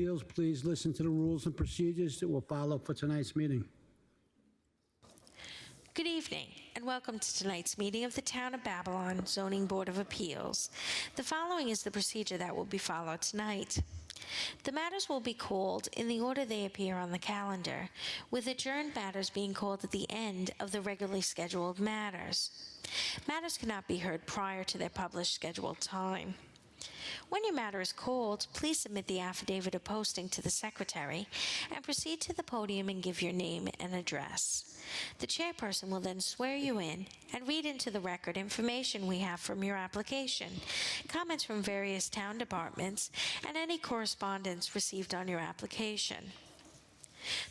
Appeals, please listen to the rules and procedures that will follow for tonight's meeting. Good evening, and welcome to tonight's meeting of the Town of Babylon Zoning Board of Appeals. The following is the procedure that will be followed tonight. The matters will be called in the order they appear on the calendar, with adjourned matters being called at the end of the regularly scheduled matters. Matters cannot be heard prior to their published scheduled time. When your matter is called, please submit the affidavit of posting to the secretary and proceed to the podium and give your name and address. The chairperson will then swear you in and read into the record information we have from your application, comments from various town departments, and any correspondence received on your application.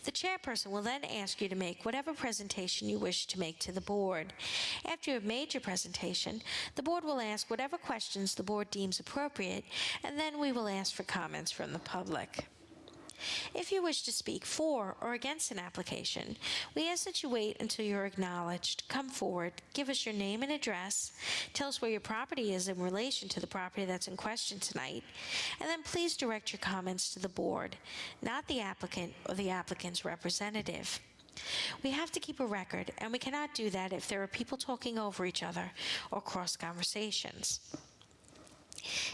The chairperson will then ask you to make whatever presentation you wish to make to the board. After you have made your presentation, the board will ask whatever questions the board deems appropriate, and then we will ask for comments from the public. If you wish to speak for or against an application, we ask that you wait until you're acknowledged, come forward, give us your name and address, tell us where your property is in relation to the property that's in question tonight, and then please direct your comments to the board, not the applicant or the applicant's representative. We have to keep a record, and we cannot do that if there are people talking over each other or cross conversations.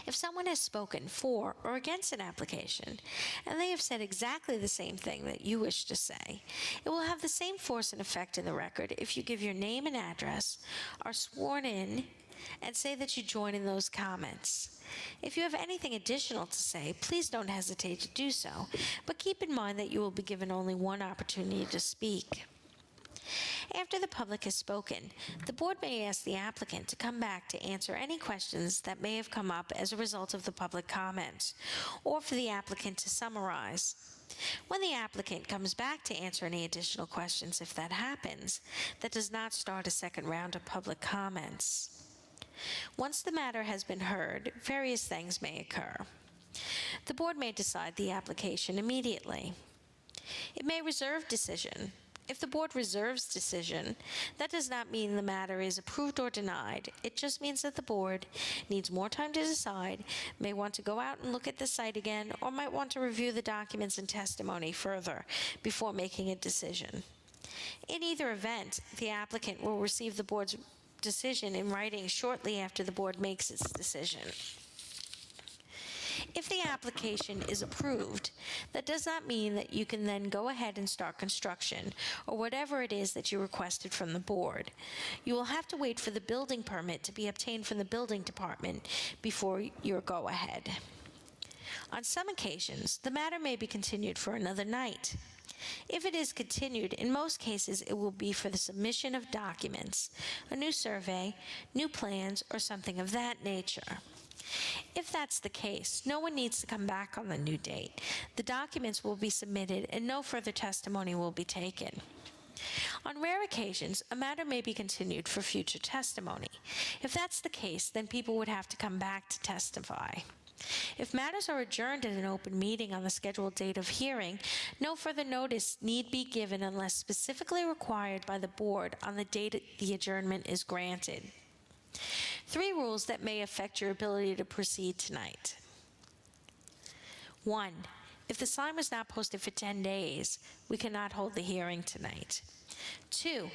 If someone has spoken for or against an application, and they have said exactly the same thing that you wish to say, it will have the same force and effect in the record if you give your name and address, are sworn in, and say that you join in those comments. If you have anything additional to say, please don't hesitate to do so, but keep in mind that you will be given only one opportunity to speak. After the public has spoken, the board may ask the applicant to come back to answer any questions that may have come up as a result of the public comments, or for the applicant to summarize. When the applicant comes back to answer any additional questions, if that happens, that does not start a second round of public comments. Once the matter has been heard, various things may occur. The board may decide the application immediately. It may reserve decision. If the board reserves decision, that does not mean the matter is approved or denied. It just means that the board needs more time to decide, may want to go out and look at the site again, or might want to review the documents and testimony further before making a decision. In either event, the applicant will receive the board's decision in writing shortly after the board makes its decision. If the application is approved, that does not mean that you can then go ahead and start construction or whatever it is that you requested from the board. You will have to wait for the building permit to be obtained from the building department before your go-ahead. On some occasions, the matter may be continued for another night. If it is continued, in most cases it will be for the submission of documents, a new survey, new plans, or something of that nature. If that's the case, no one needs to come back on the new date. The documents will be submitted and no further testimony will be taken. On rare occasions, a matter may be continued for future testimony. If that's the case, then people would have to come back to testify. If matters are adjourned at an open meeting on the scheduled date of hearing, no further notice need be given unless specifically required by the board on the date the adjournment is granted. 3 rules that may affect your ability to proceed tonight. 1. If the sign was not posted for 10 days, we cannot hold the hearing tonight. 2.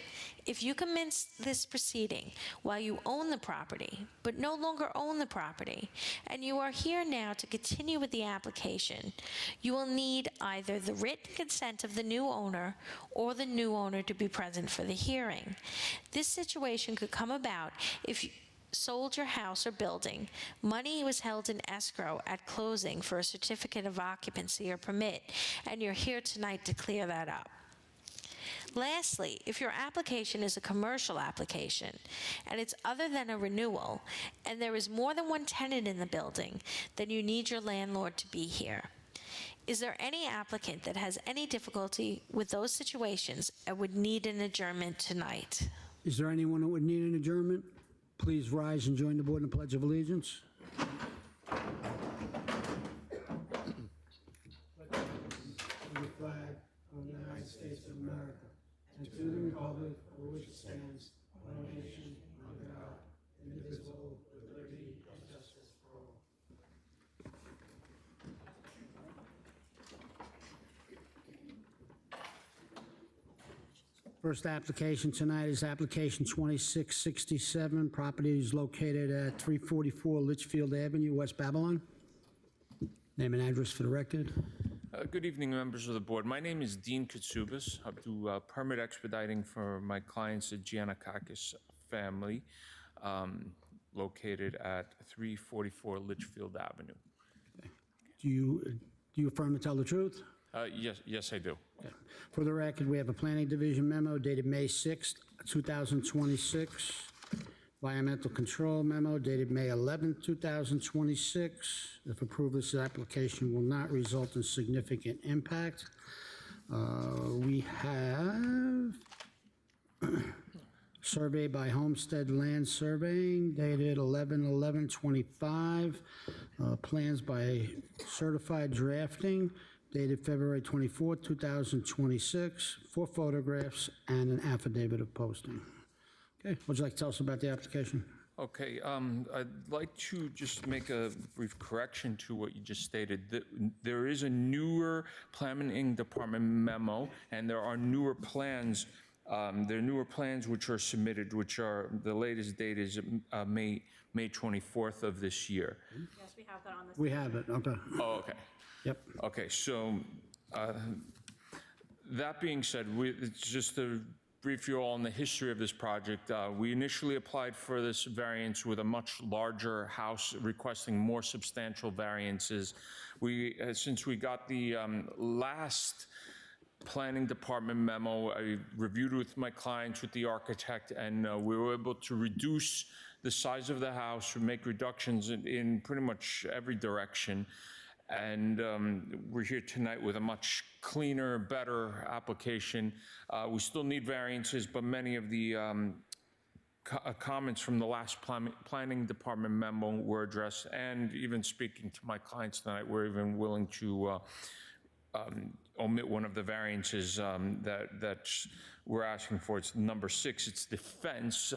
If you commence this proceeding while you own the property, but no longer own the property, and you are here now to continue with the application, you will need either the written consent of the new owner or the new owner to be present for the hearing. This situation could come about if you sold your house or building, money was held in escrow at closing for a certificate of occupancy or permit, and you're here tonight to clear that up. Lastly, if your application is a commercial application and it's other than a renewal and there is more than one tenant in the building, then you need your landlord to be here. Is there any applicant that has any difficulty with those situations and would need an adjournment tonight? Is there anyone who would need an adjournment? Please rise and join the board in the Pledge of Allegiance. The flag of the United States of America, and to the republic for which it stands, one nation, under God, indivisible, with liberty and justice for all. First application tonight is application 2667. Property is located at 344 Litchfield Avenue, West Babylon. Name and address for the record. Good evening, members of the board. My name is Dean Katsubas. I do permit expediting for my clients, the Giannakakis family, located at 344 Litchfield Avenue. Do you affirm to tell the truth? Yes, I do. Okay. For the record, we have a Planning Division memo dated May 6th, 2026. Environmental Control memo dated May 11th, 2026. If approved, this application will not result in significant impact. We have survey by Homestead Land Surveying dated 11/11/25. Plans by Certified Drafting dated February 24, 2026. 4 photographs and an affidavit of posting. Okay, would you like to tell us about the application? Okay, I'd like to just make a brief correction to what you just stated. There is a newer Planning Department memo, and there are newer plans. There are newer plans which are submitted, which are, the latest date is May 24th of this year. Yes, we have that on this. We have it, okay. Oh, okay. Yep. Okay, so that being said, it's just to brief you all on the history of this project. We initially applied for this variance with a much larger house, requesting more substantial variances. Since we got the last Planning Department memo, I reviewed with my clients, with the architect, and we were able to reduce the size of the house, make reductions in pretty much every direction. And we're here tonight with a much cleaner, better application. We still need variances, but many of the comments from the last Planning Department memo were addressed, and even speaking to my clients tonight, we're even willing to omit one of the variances that we're asking for. It's number 6. It's the fence.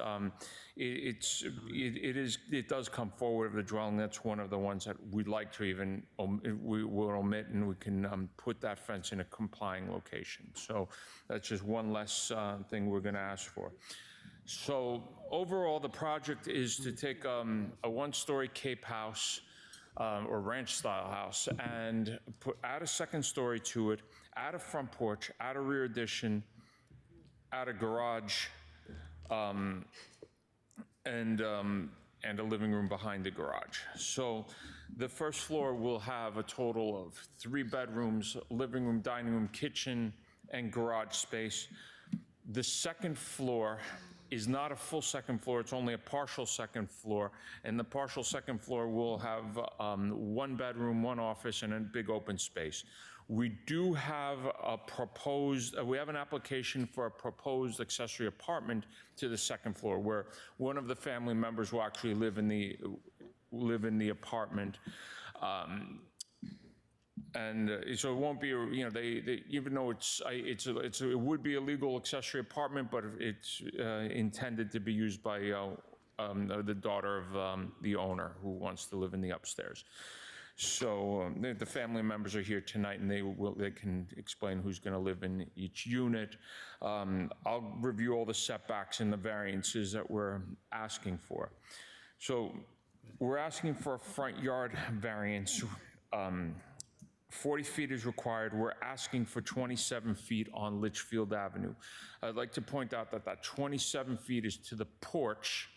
It does come forward of the dwelling. That's one of the ones that we'd like to even we will omit, and we can put that fence in a complying location. So that's just one less thing we're going to ask for. So overall, the project is to take a 1-story Cape house, or ranch-style house, and add a 2nd story to it, add a front porch, add a rear addition, add a garage, and a living room behind the garage. So the first floor will have a total of 3 bedrooms, living room, dining room, kitchen, and garage space. The 2nd floor is not a full 2nd floor, it's only a partial 2nd floor, and the partial 2nd floor will have 1 bedroom, 1 office, and a big open space. We do have we have an application for a proposed accessory apartment to the 2nd floor, where one of the family members will actually live in the apartment. And so it won't be, even though it would be a legal accessory apartment, but it's intended to be used by the daughter of the owner who wants to live in the upstairs. So the family members are here tonight, and they can explain who's going to live in each unit. I'll review all the setbacks and the variances that we're asking for. So we're asking for a front yard variance. 40 feet is required. We're asking for 27 feet on Litchfield Avenue. I'd like to point out that 27 feet is to the porch.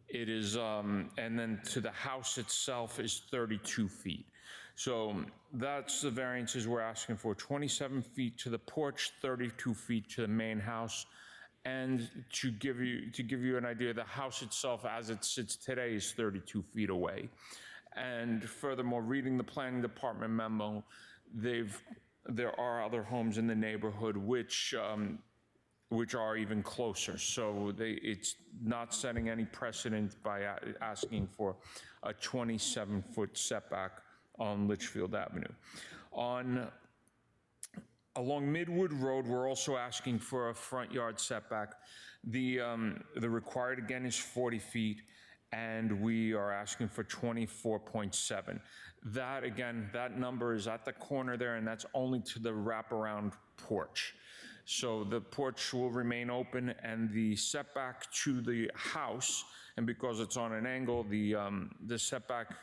It is, and then to the house itself is 32 feet. So that's the variances we're asking for: 27 feet to the porch, 32 feet to the main house. And to give you an idea, the house itself, as it sits today, is 32 feet away. And furthermore, reading the Planning Department memo, there are other homes in the neighborhood which are even closer. So it's not setting any precedent by asking for a 27-foot setback on Litchfield Avenue. Along Midwood Road, we're also asking for a front yard setback. The required, again, is 40 feet. And we are asking for 24.7. That, again, that number is at the corner there, and that's only to the wraparound porch. So the porch will remain open, and the setback to the house, and because it's on an angle, the setback,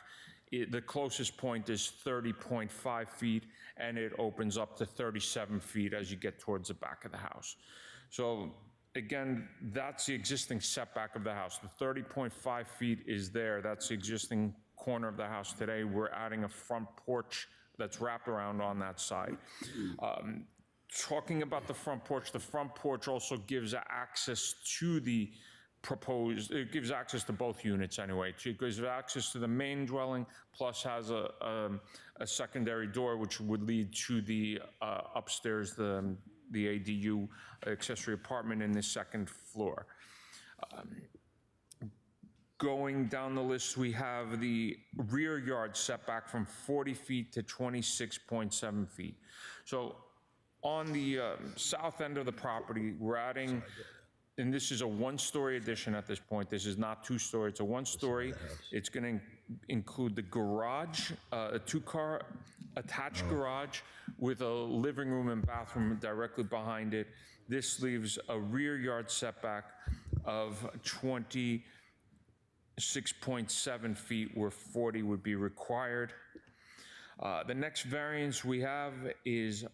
the closest point is 30.5 feet, and it opens up to 37 feet as you get towards the back of the house. So again, that's the existing setback of the house. The 30.5 feet is there. That's the existing corner of the house today. We're adding a front porch that's wrapped around on that side. Talking about the front porch also gives access to the proposed, it gives access to both units anyway. It gives access to the main dwelling, plus has a secondary door which would lead to the upstairs, the ADU, accessory apartment in the second floor. Going down the list, we have the rear yard setback from 40 feet to 26.7 feet. So on the south end of the property, we're adding, and this is a one-story addition at this point. This is not two-story, it's a one-story. It's going to include the garage, a two-car attached garage with a living room and bathroom directly behind it. This leaves a rear yard setback of 26.7 feet, where 40 would be required. The next variance we have is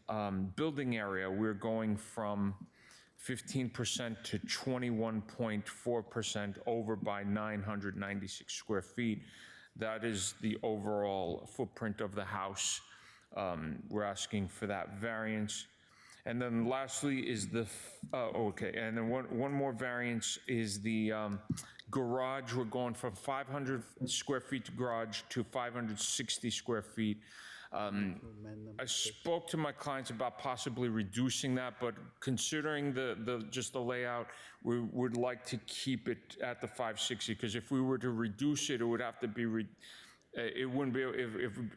building area. We're going from 15% to 21.4% over by 996 square feet. That is the overall footprint of the house. We're asking for that variance. And then lastly is the, and then one more variance is the garage. We're going from 500 square feet to garage to 560 square feet. I spoke to my clients about possibly reducing that, but considering just the layout, we would like to keep it at the 560, because if we were to reduce it, it would have to be, it wouldn't be,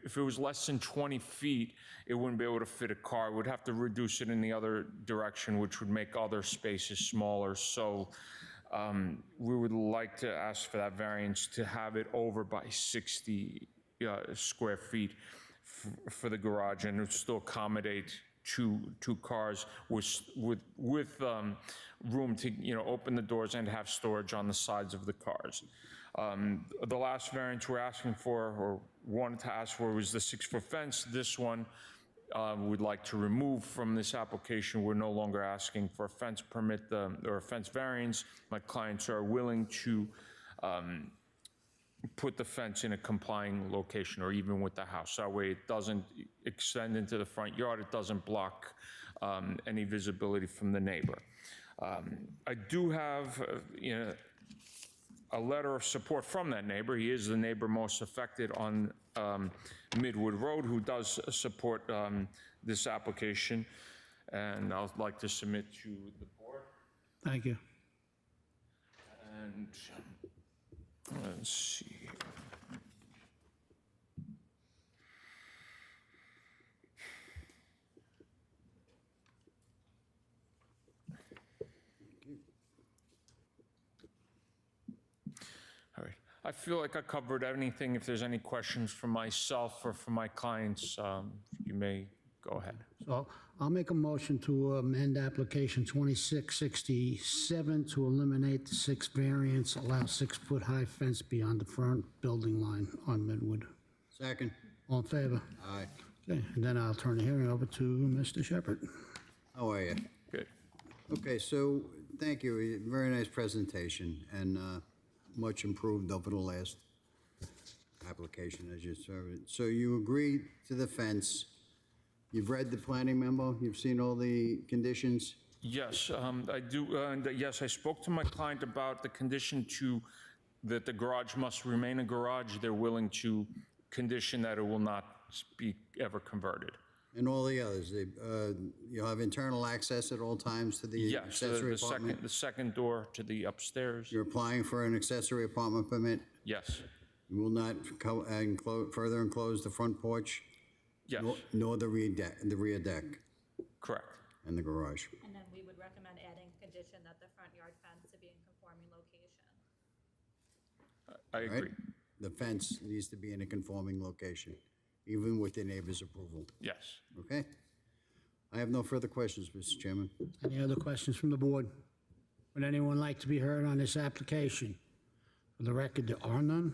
if it was less than 20 feet, it wouldn't be able to fit a car. We'd have to reduce it in the other direction, which would make other spaces smaller. So we would like to ask for that variance to have it over by 60 square feet for the garage, and it would still accommodate two cars with room to open the doors and have storage on the sides of the cars. The last variance we're asking for, or wanted to ask for, was the 6-foot fence. This one we'd like to remove from this application. We're no longer asking for a fence permit or a fence variance. My clients are willing to put the fence in a complying location, or even with the house. That way it doesn't extend into the front yard. It doesn't block any visibility from the neighbor. I do have a letter of support from that neighbor. He is the neighbor most affected on Midwood Road, who does support this application, and I'd like to submit to the board. Thank you. And let's see. All right. I feel like I covered anything. If there's any questions for myself or for my clients, you may go ahead. So I'll make a motion to amend application 2667 to eliminate the 6th variance, allow 6-foot high fence beyond the front building line on Midwood. Second. All in favor? Aye. Okay, and then I'll turn the hearing over to Mr. Shepherd. How are you? Good. Okay, so thank you. Very nice presentation, and much improved over the last application as you served it. So you agree to the fence. You've read the planning memo? You've seen all the conditions? Yes, I do. Yes, I spoke to my client about the condition that the garage must remain a garage. They're willing to condition that it will not be ever converted. And all the others? You'll have internal access at all times to the Yes, accessory apartment? the second door to the upstairs. You're applying for an accessory apartment permit? Yes, You will not further enclose the front porch? yes, Nor the rear deck correct. and the garage? And then we would recommend adding condition that the front yard fence to be in conforming location. I Right? agree. The fence needs to be in a conforming location, even with the neighbor's approval, Yes, okay? I have no further questions, Mr. Chairman. Any other questions from the board? Would anyone like to be heard on this application? For the record, there are none.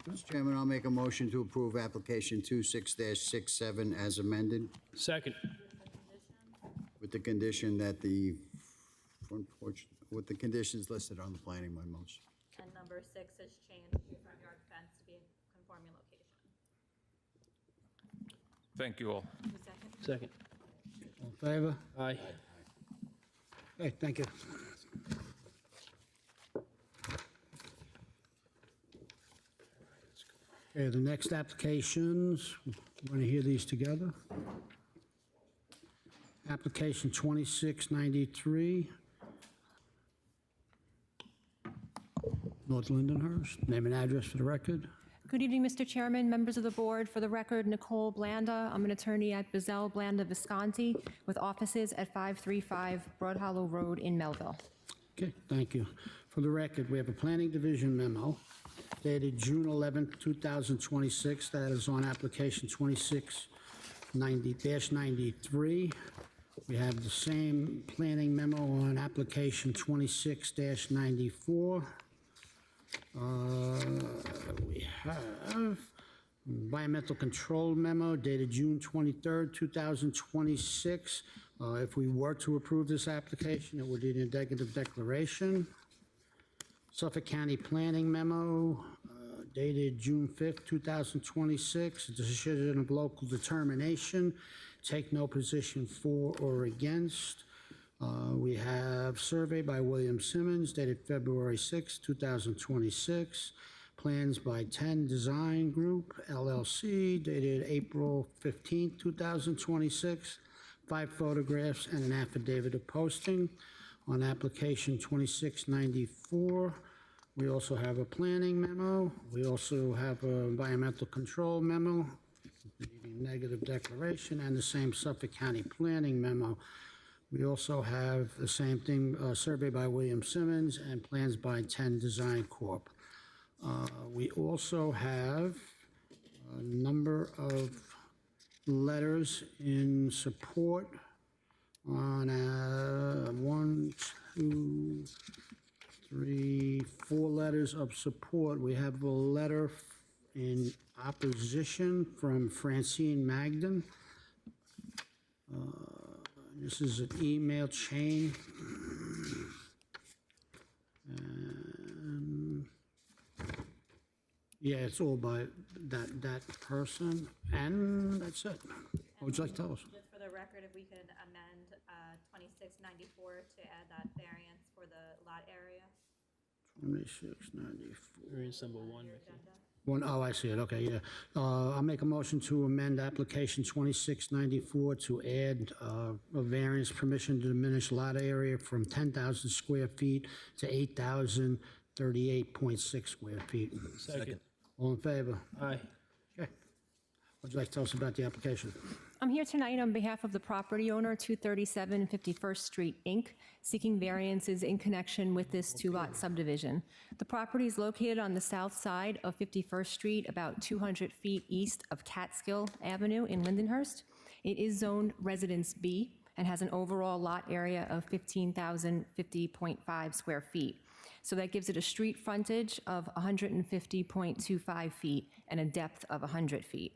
Mr. Chairman, I'll make a motion to approve application 26-67 as amended, Second. with the condition that the front porch, with the conditions listed on the planning by motion. And number 6 is changed to front yard fence to be in conforming location. Thank you all. Second. All in favor? Aye. Okay, thank you. Okay, the next applications, we're going to hear these together. Application 2693, North Lindenhurst. Name and address for the record. Good evening, Mr. Chairman, members of the board. For the record, Nicole Blanda. I'm an attorney at Bazell Blanda Visconti with offices at 535 Broad Hollow Road in Melville. Okay, thank you. For the record, we have a planning division memo dated June 11th, 2026, that is on application 2690-93. We have the same planning memo on application 26-94. We have environmental control memo dated June 23rd, 2026. If we were to approve this application, it would need a negative declaration. Suffolk County Planning Memo dated June 5th, 2026, a decision of local determination, take no position for or against. We have survey by William Simmons dated February 6th, 2026, plans by 10 Design Group, LLC, dated April 15th, 2026, 5 photographs and an affidavit of posting. On application 2694, we also have a planning memo. We also have an environmental control memo, needing negative declaration, and the same Suffolk County planning memo. We also have the same thing, survey by William Simmons and plans by 10 Design Corp. We also have a number of letters in support on 1, 2, 3, 4 letters of support. We have a letter in opposition from Francine Magden. This is an email chain. And yeah, it's all by that person, and that's it. What would you like to tell us? Just for the record, if we could amend 2694 to add that variance for the lot area 2694. Variance number 1. your agenda. Oh, I see it, okay, yeah. I'll make a motion to amend application 2694 to add a variance permission to diminish lot area from 10,000 square feet to 8,038.6 square feet. Second. All in favor? Aye. Okay. What'd you like to tell us about the application? I'm here tonight on behalf of the property owner, 237 51st Street, Inc., seeking variances in connection with this 2-lot subdivision. The property is located on the south side of 51st Street, about 200 feet east of Catskill Avenue in Lindenhurst. It is zoned Residence B and has an overall lot area of 15,050.5 square feet. So that gives it a street frontage of 150.25 feet and a depth of 100 feet.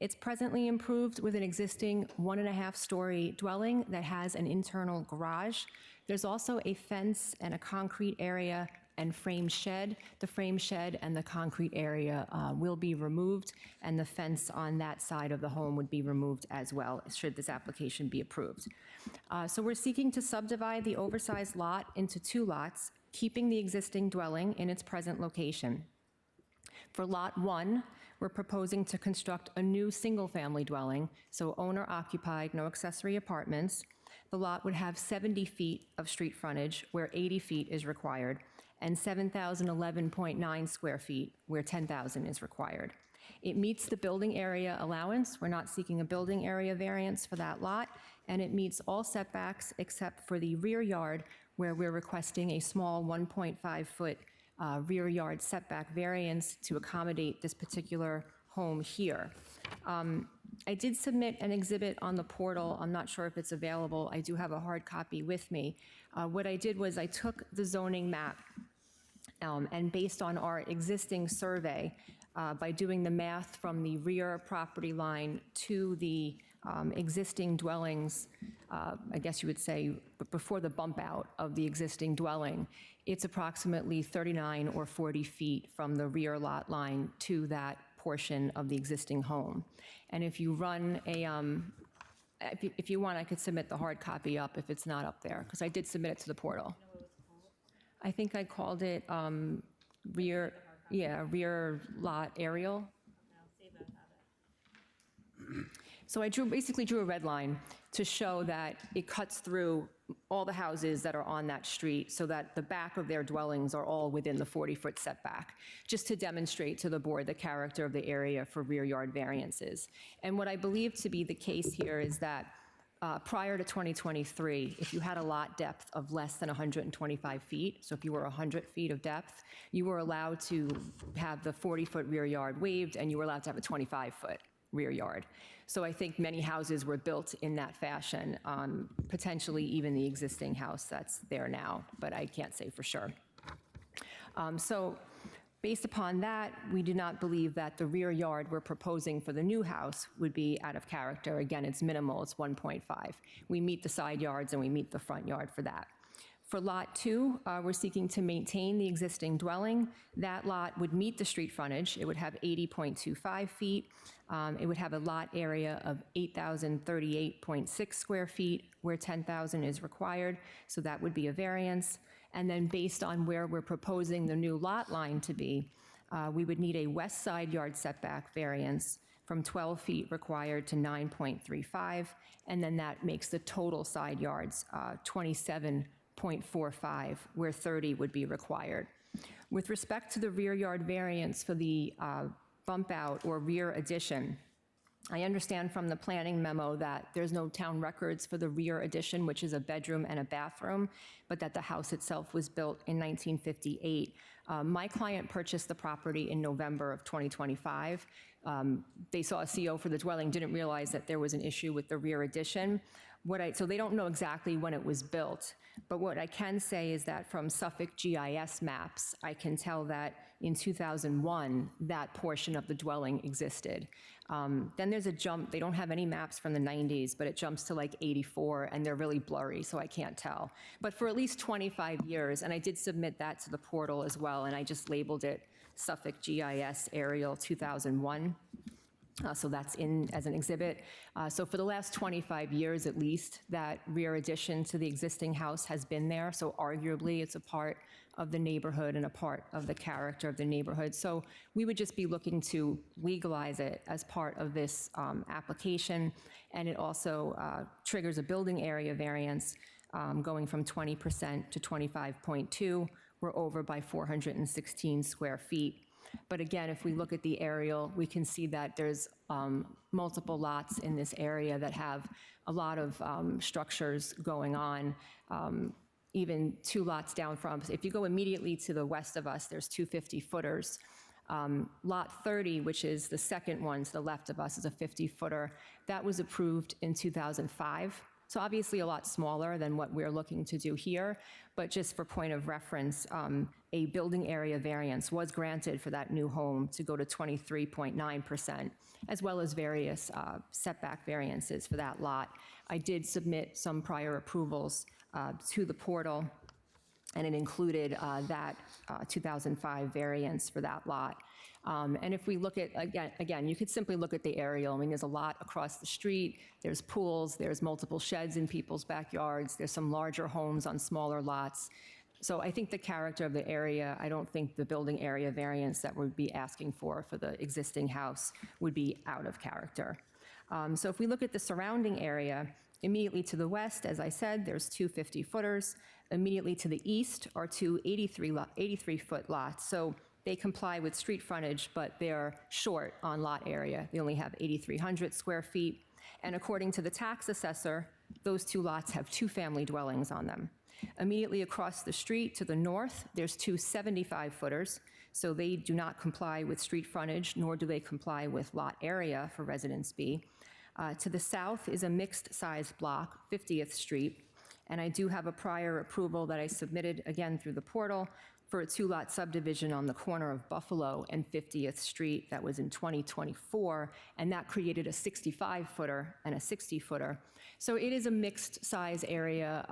It's presently improved with an existing 1.5-story dwelling that has an internal garage. There's also a fence and a concrete area and frame shed. The frame shed and the concrete area will be removed, and the fence on that side of the home would be removed as well, should this application be approved. So we're seeking to subdivide the oversized lot into 2 lots, keeping the existing dwelling in its present location. For Lot 1, we're proposing to construct a new single-family dwelling, so owner-occupied, no accessory apartments. The lot would have 70 feet of street frontage, where 80 feet is required, and 7,011.9 square feet, where 10,000 is required. It meets the building area allowance. We're not seeking a building area variance for that lot, and it meets all setbacks except for the rear yard, where we're requesting a small 1.5-foot rear yard setback variance to accommodate this particular home here. I did submit an exhibit on the portal. I'm not sure if it's available. I do have a hard copy with me. What I did was I took the zoning map and based on our existing survey, by doing the math from the rear property line to the existing dwellings, I guess you would say before the bump out of the existing dwelling, it's approximately 39 or 40 feet from the rear lot line to that portion of the existing home. And if you run a, if you want, I could submit the hard copy up if it's not up there, because I did submit it to the portal. I think I called it rear lot aerial. So I basically drew a red line to show that it cuts through all the houses that are on that street so that the back of their dwellings are all within the 40-foot setback, just to demonstrate to the board the character of the area for rear yard variances. And what I believe to be the case here is that prior to 2023, if you had a lot depth of less than 125 feet, so if you were 100 feet of depth, you were allowed to have the 40-foot rear yard waived, and you were allowed to have a 25-foot rear yard. So I think many houses were built in that fashion, potentially even the existing house that's there now, but I can't say for sure. So based upon that, we do not believe that the rear yard we're proposing for the new house would be out of character. Again, it's minimal, it's 1.5. We meet the side yards and we meet the front yard for that. For Lot 2, we're seeking to maintain the existing dwelling. That lot would meet the street frontage. It would have 80.25 feet. It would have a lot area of 8,038.6 square feet, where 10,000 is required, so that would be a variance. And then based on where we're proposing the new lot line to be, we would need a west side yard setback variance from 12 feet required to 9.35, and then that makes the total side yards 27.45, where 30 would be required. With respect to the rear yard variance for the bump out or rear addition, I understand from the planning memo that there's no town records for the rear addition, which is a bedroom and a bathroom, but that the house itself was built in 1958. My client purchased the property in November of 2025. They saw a CO for the dwelling, didn't realize that there was an issue with the rear addition. So they don't know exactly when it was built, but what I can say is that from Suffolk GIS maps, I can tell that in 2001, that portion of the dwelling existed. Then there's a jump, they don't have any maps from the 90s, but it jumps to like 84, and they're really blurry, so I can't tell. But for at least 25 years, and I did submit that to the portal as well, and I just labeled it Suffolk GIS Aerial 2001. So that's in as an exhibit. So for the last 25 years at least, that rear addition to the existing house has been there. So arguably it's a part of the neighborhood and a part of the character of the neighborhood. So we would just be looking to legalize it as part of this application. And it also triggers a building area variance going from 20% to 25.2. We're over by 416 square feet. But again, if we look at the aerial, we can see that there's multiple lots in this area that have a lot of structures going on, even 2 lots down from us. If you go immediately to the west of us, there's 2 50-footers. Lot 30, which is the second one to the left of us, is a 50-footer. That was approved in 2005. So obviously a lot smaller than what we're looking to do here, but just for point of reference, a building area variance was granted for that new home to go to 23.9%, as well as various setback variances for that lot. I did submit some prior approvals to the portal, and it included that 2005 variance for that lot. And if we look at, again, you could simply look at the aerial. I mean, there's a lot across the street. There's pools. There's multiple sheds in people's backyards. There's some larger homes on smaller lots. So I think the character of the area, I don't think the building area variance that we'd be asking for the existing house would be out of character. So if we look at the surrounding area, immediately to the west, as I said, there's 2 50-footers. Immediately to the east are 2 83-foot lots. So they comply with street frontage, but they're short on lot area. They only have 8,300 square feet. And according to the tax assessor, those 2 lots have 2 family dwellings on them. Immediately across the street to the north, there's two 75-footers, so they do not comply with street frontage, nor do they comply with lot area for Residence B. To the south is a mixed-size block, 50th Street, and I do have a prior approval that I submitted, again, through the portal, for a two-lot subdivision on the corner of Buffalo and 50th Street that was in 2024, and that created a 65-footer and a 60-footer. So it is a mixed-size area.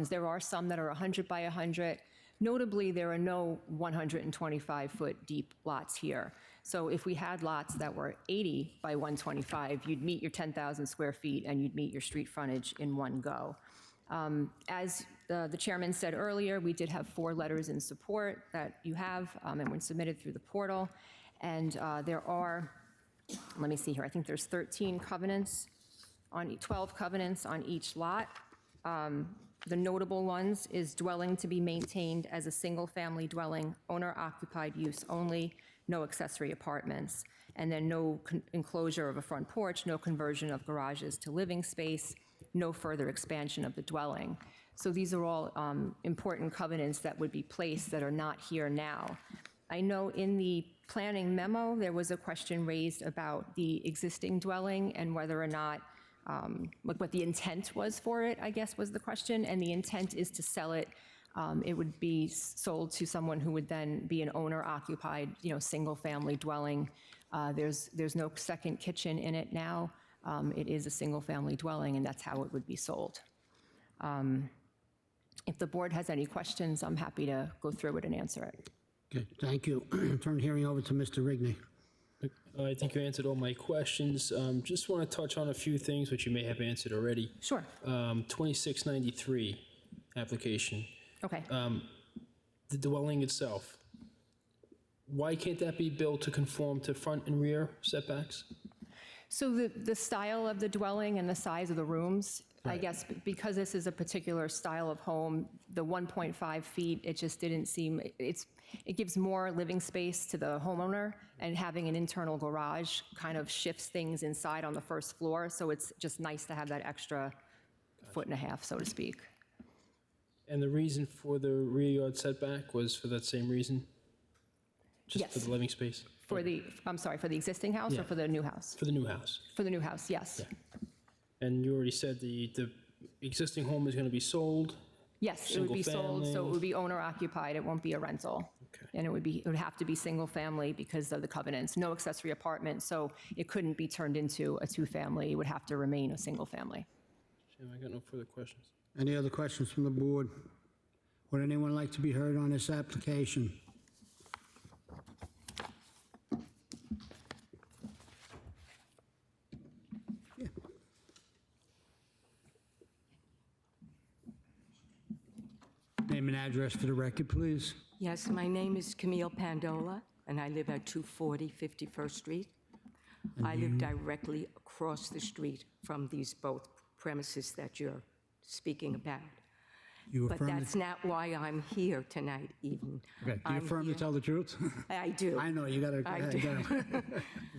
There are some that are 100 by 100. Notably, there are no 125-foot deep lots here. So if we had lots that were 80 by 125, you'd meet your 10,000 square feet and you'd meet your street frontage in one go. As the chairman said earlier, we did have 4 letters in support that you have and were submitted through the portal. And there are, let me see here, I think there's 13 covenants, 12 covenants on each lot. The notable ones is dwelling to be maintained as a single-family dwelling, owner-occupied use only, no accessory apartments, and then no enclosure of a front porch, no conversion of garages to living space, no further expansion of the dwelling. So these are all important covenants that would be placed that are not here now. I know in the planning memo, there was a question raised about the existing dwelling and whether or not, what the intent was for it, I guess was the question, and the intent is to sell it. It would be sold to someone who would then be an owner-occupied, single-family dwelling. There's no second kitchen in it now. It is a single-family dwelling, and that's how it would be sold. If the board has any questions, I'm happy to go through it and answer it. Okay, thank you. Turn the hearing over to Mr. Rigney. I think you answered all my questions. Just want to touch on a few things which you may have answered already. Sure. 2693 application. Okay. The dwelling itself. Why can't that be built to conform to front and rear setbacks? So the style of the dwelling and the size of the rooms, I guess, because this is a particular style of home, the 1.5 feet, it just didn't seem, it gives more living space to the homeowner, and having an internal garage kind of shifts things inside on the first floor, so it's just nice to have that extra 1.5 feet, so to speak. And the reason for the rear yard setback was for that same reason? Just Yes. for the living space? I'm sorry, for the existing house or Yeah. for the new house? For the new house. For the new house, yes. And you already said the existing home is going to be sold? Yes, it would be sold, so it Single-family. would be owner-occupied, it won't be a rental. Okay. And it would have to be single-family because of the covenants, no accessory apartment, so it couldn't be turned into a two-family, it would have to remain a single-family. Jim, I got no further questions. Any other questions from the board? Would anyone like to be heard on this application? Name and address for the record, please. Yes, my name is Camille Pandola, and I live at 240 51st Street. I live directly across the street from these both premises that you're speaking about. You But affirm that's not why I'm here tonight even. Okay, do you I'm affirm to here- tell the truth? I do. I know, you gotta, I do.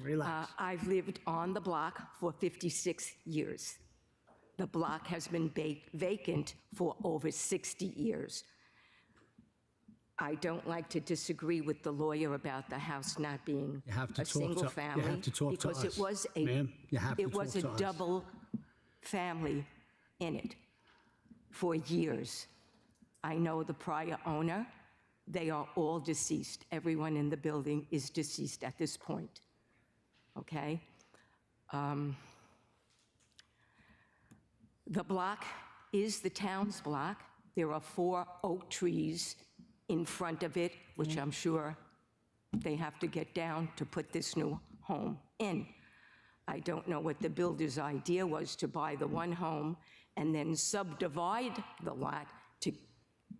relax. I've lived on the block for 56 years. The block has been vacant for over 60 years. I don't like to disagree with the lawyer about the house not being You have to a talk to- single you family. have to talk to because us. it was Ma'am, you have to it was talk a to us. double family in it for years. I know the prior owner. They are all deceased. Everyone in the building is deceased at this point. Okay? The block is the town's block. There are 4 oak trees in front of it, which I'm sure they have to get down to put this new home in. I don't know what the builder's idea was to buy the one home and then subdivide the lot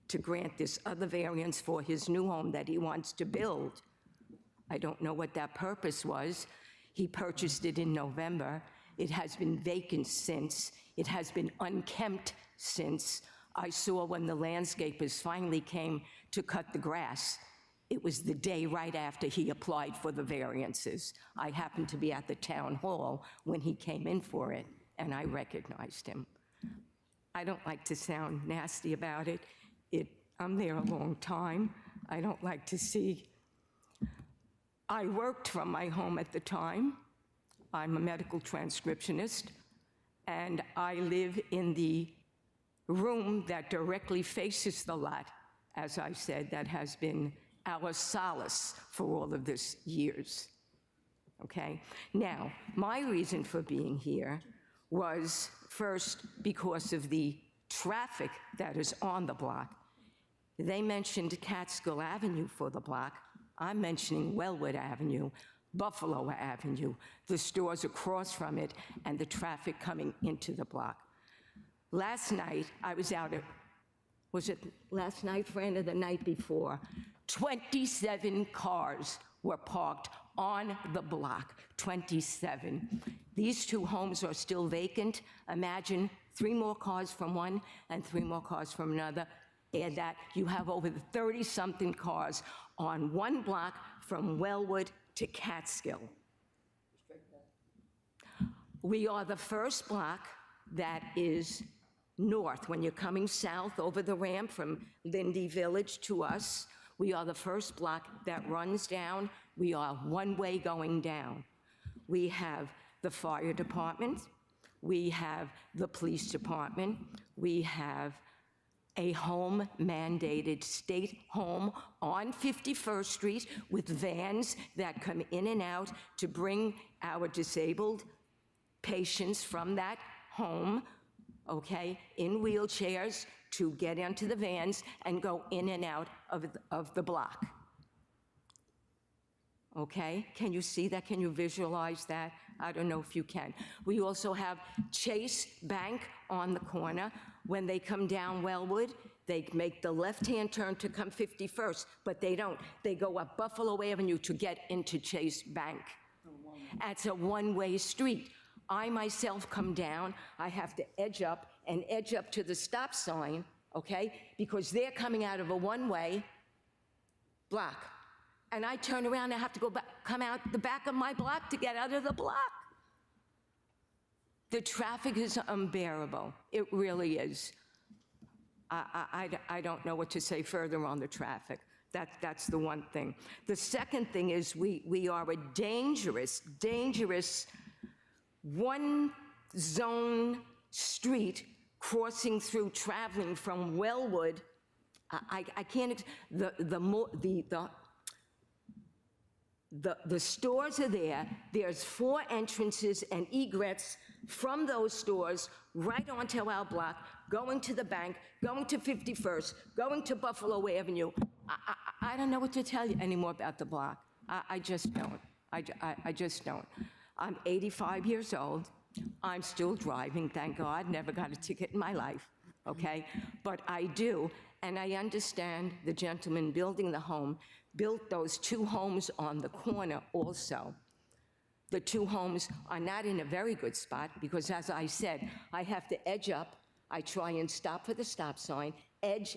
to grant this other variance for his new home that he wants to build. I don't know what that purpose was. He purchased it in November. It has been vacant since. It has been unkempt since. I saw when the landscapers finally came to cut the grass. It was the day right after he applied for the variances. I happened to be at the town hall when he came in for it, and I recognized him. I don't like to sound nasty about it. I'm there a long time. I don't like to see. I worked from my home at the time. I'm a medical transcriptionist, and I live in the room that directly faces the lot. As I said, that has been our solace for all of this years. Okay? Now, my reason for being here was first because of the traffic that is on the block. They mentioned Catskill Avenue for the block. I'm mentioning Wellwood Avenue, Buffalo Avenue, the stores across from it, and the traffic coming into the block. Last night, I was out at, was it last night, Fran, or the night before? 27 cars were parked on the block, 27. These two homes are still vacant. Imagine 3 more cars from one and 3 more cars from another. Add that, you have over 30-something cars on one block from Wellwood to Catskill. We are the first block that is north. When you're coming south over the ramp from Lindy Village to us, we are the first block that runs down. We are one-way going down. We have the fire department. We have the police department. We have a home-mandated state home on 51st Street with vans that come in and out to bring our disabled patients from that home, okay, in wheelchairs to get into the vans and go in and out of the block. Okay, can you see that? Can you visualize that? I don't know if you can. We also have Chase Bank on the corner. When they come down Wellwood, they make the left-hand turn to come 51st, but they don't. They go up Buffalo Avenue to get into Chase Bank. It's a one-way street. I myself come down, I have to edge up to the stop sign, okay? Because they're coming out of a one-way block. And I turn around, I have to go back, come out the back of my block to get out of the block. The traffic is unbearable. It really is. I don't know what to say further on the traffic. That's the one thing. The second thing is we are a dangerous one-zone street crossing through, traveling from Wellwood. I can't, the stores are there. There's 4 entrances and egrets from those stores right onto our block, going to the bank, going to 51st, going to Buffalo Avenue. I don't know what to tell you anymore about the block. I just don't. I just don't. I'm 85 years old. I'm still driving, thank God. Never got a ticket in my life, okay? But I do, and I understand the gentleman building the home built those 2 homes on the corner also. The 2 homes are not in a very good spot because, as I said, I have to edge up. I try and stop for the stop sign, edge,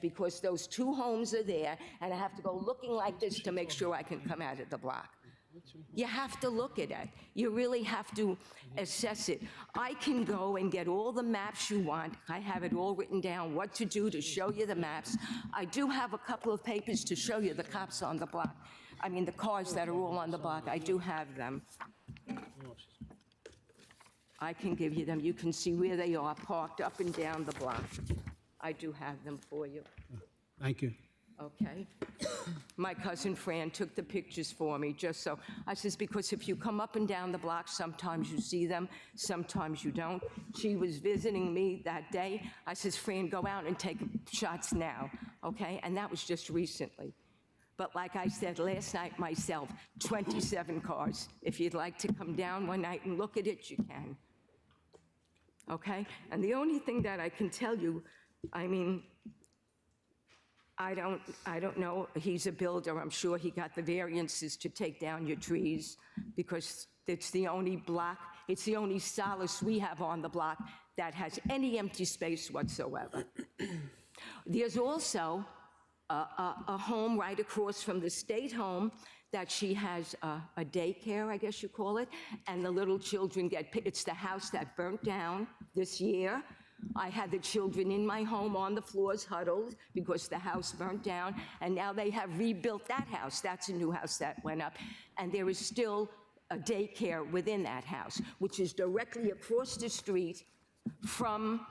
because those 2 homes are there, and I have to go looking like this to make sure I can come out of the block. You have to look at it. You really have to assess it. I can go and get all the maps you want. I have it all written down, what to do to show you the maps. I do have a couple of papers to show you the cops on the block. I mean, the cars that are all on the block. I do have them. I can give you them. You can see where they are parked up and down the block. I do have them for you. Thank you. Okay. My cousin Fran took the pictures for me, just so. I says, because if you come up and down the block, sometimes you see them, sometimes you don't. She was visiting me that day. I says, Fran, go out and take shots now, okay? And that was just recently. But like I said last night myself, 27 cars. If you'd like to come down one night and look at it, you can. Okay? And the only thing that I can tell you, I mean, I don't know, he's a builder, I'm sure he got the variances to take down your trees because it's the only block, it's the only solace we have on the block that has any empty space whatsoever. There's also a home right across from the state home that she has a daycare, I guess you call it, and the little children get, it's the house that burnt down this year. I had the children in my home on the floors huddled because the house burnt down, and now they have rebuilt that house. That's a new house that went up, and there is still a daycare within that house, which is directly across the street from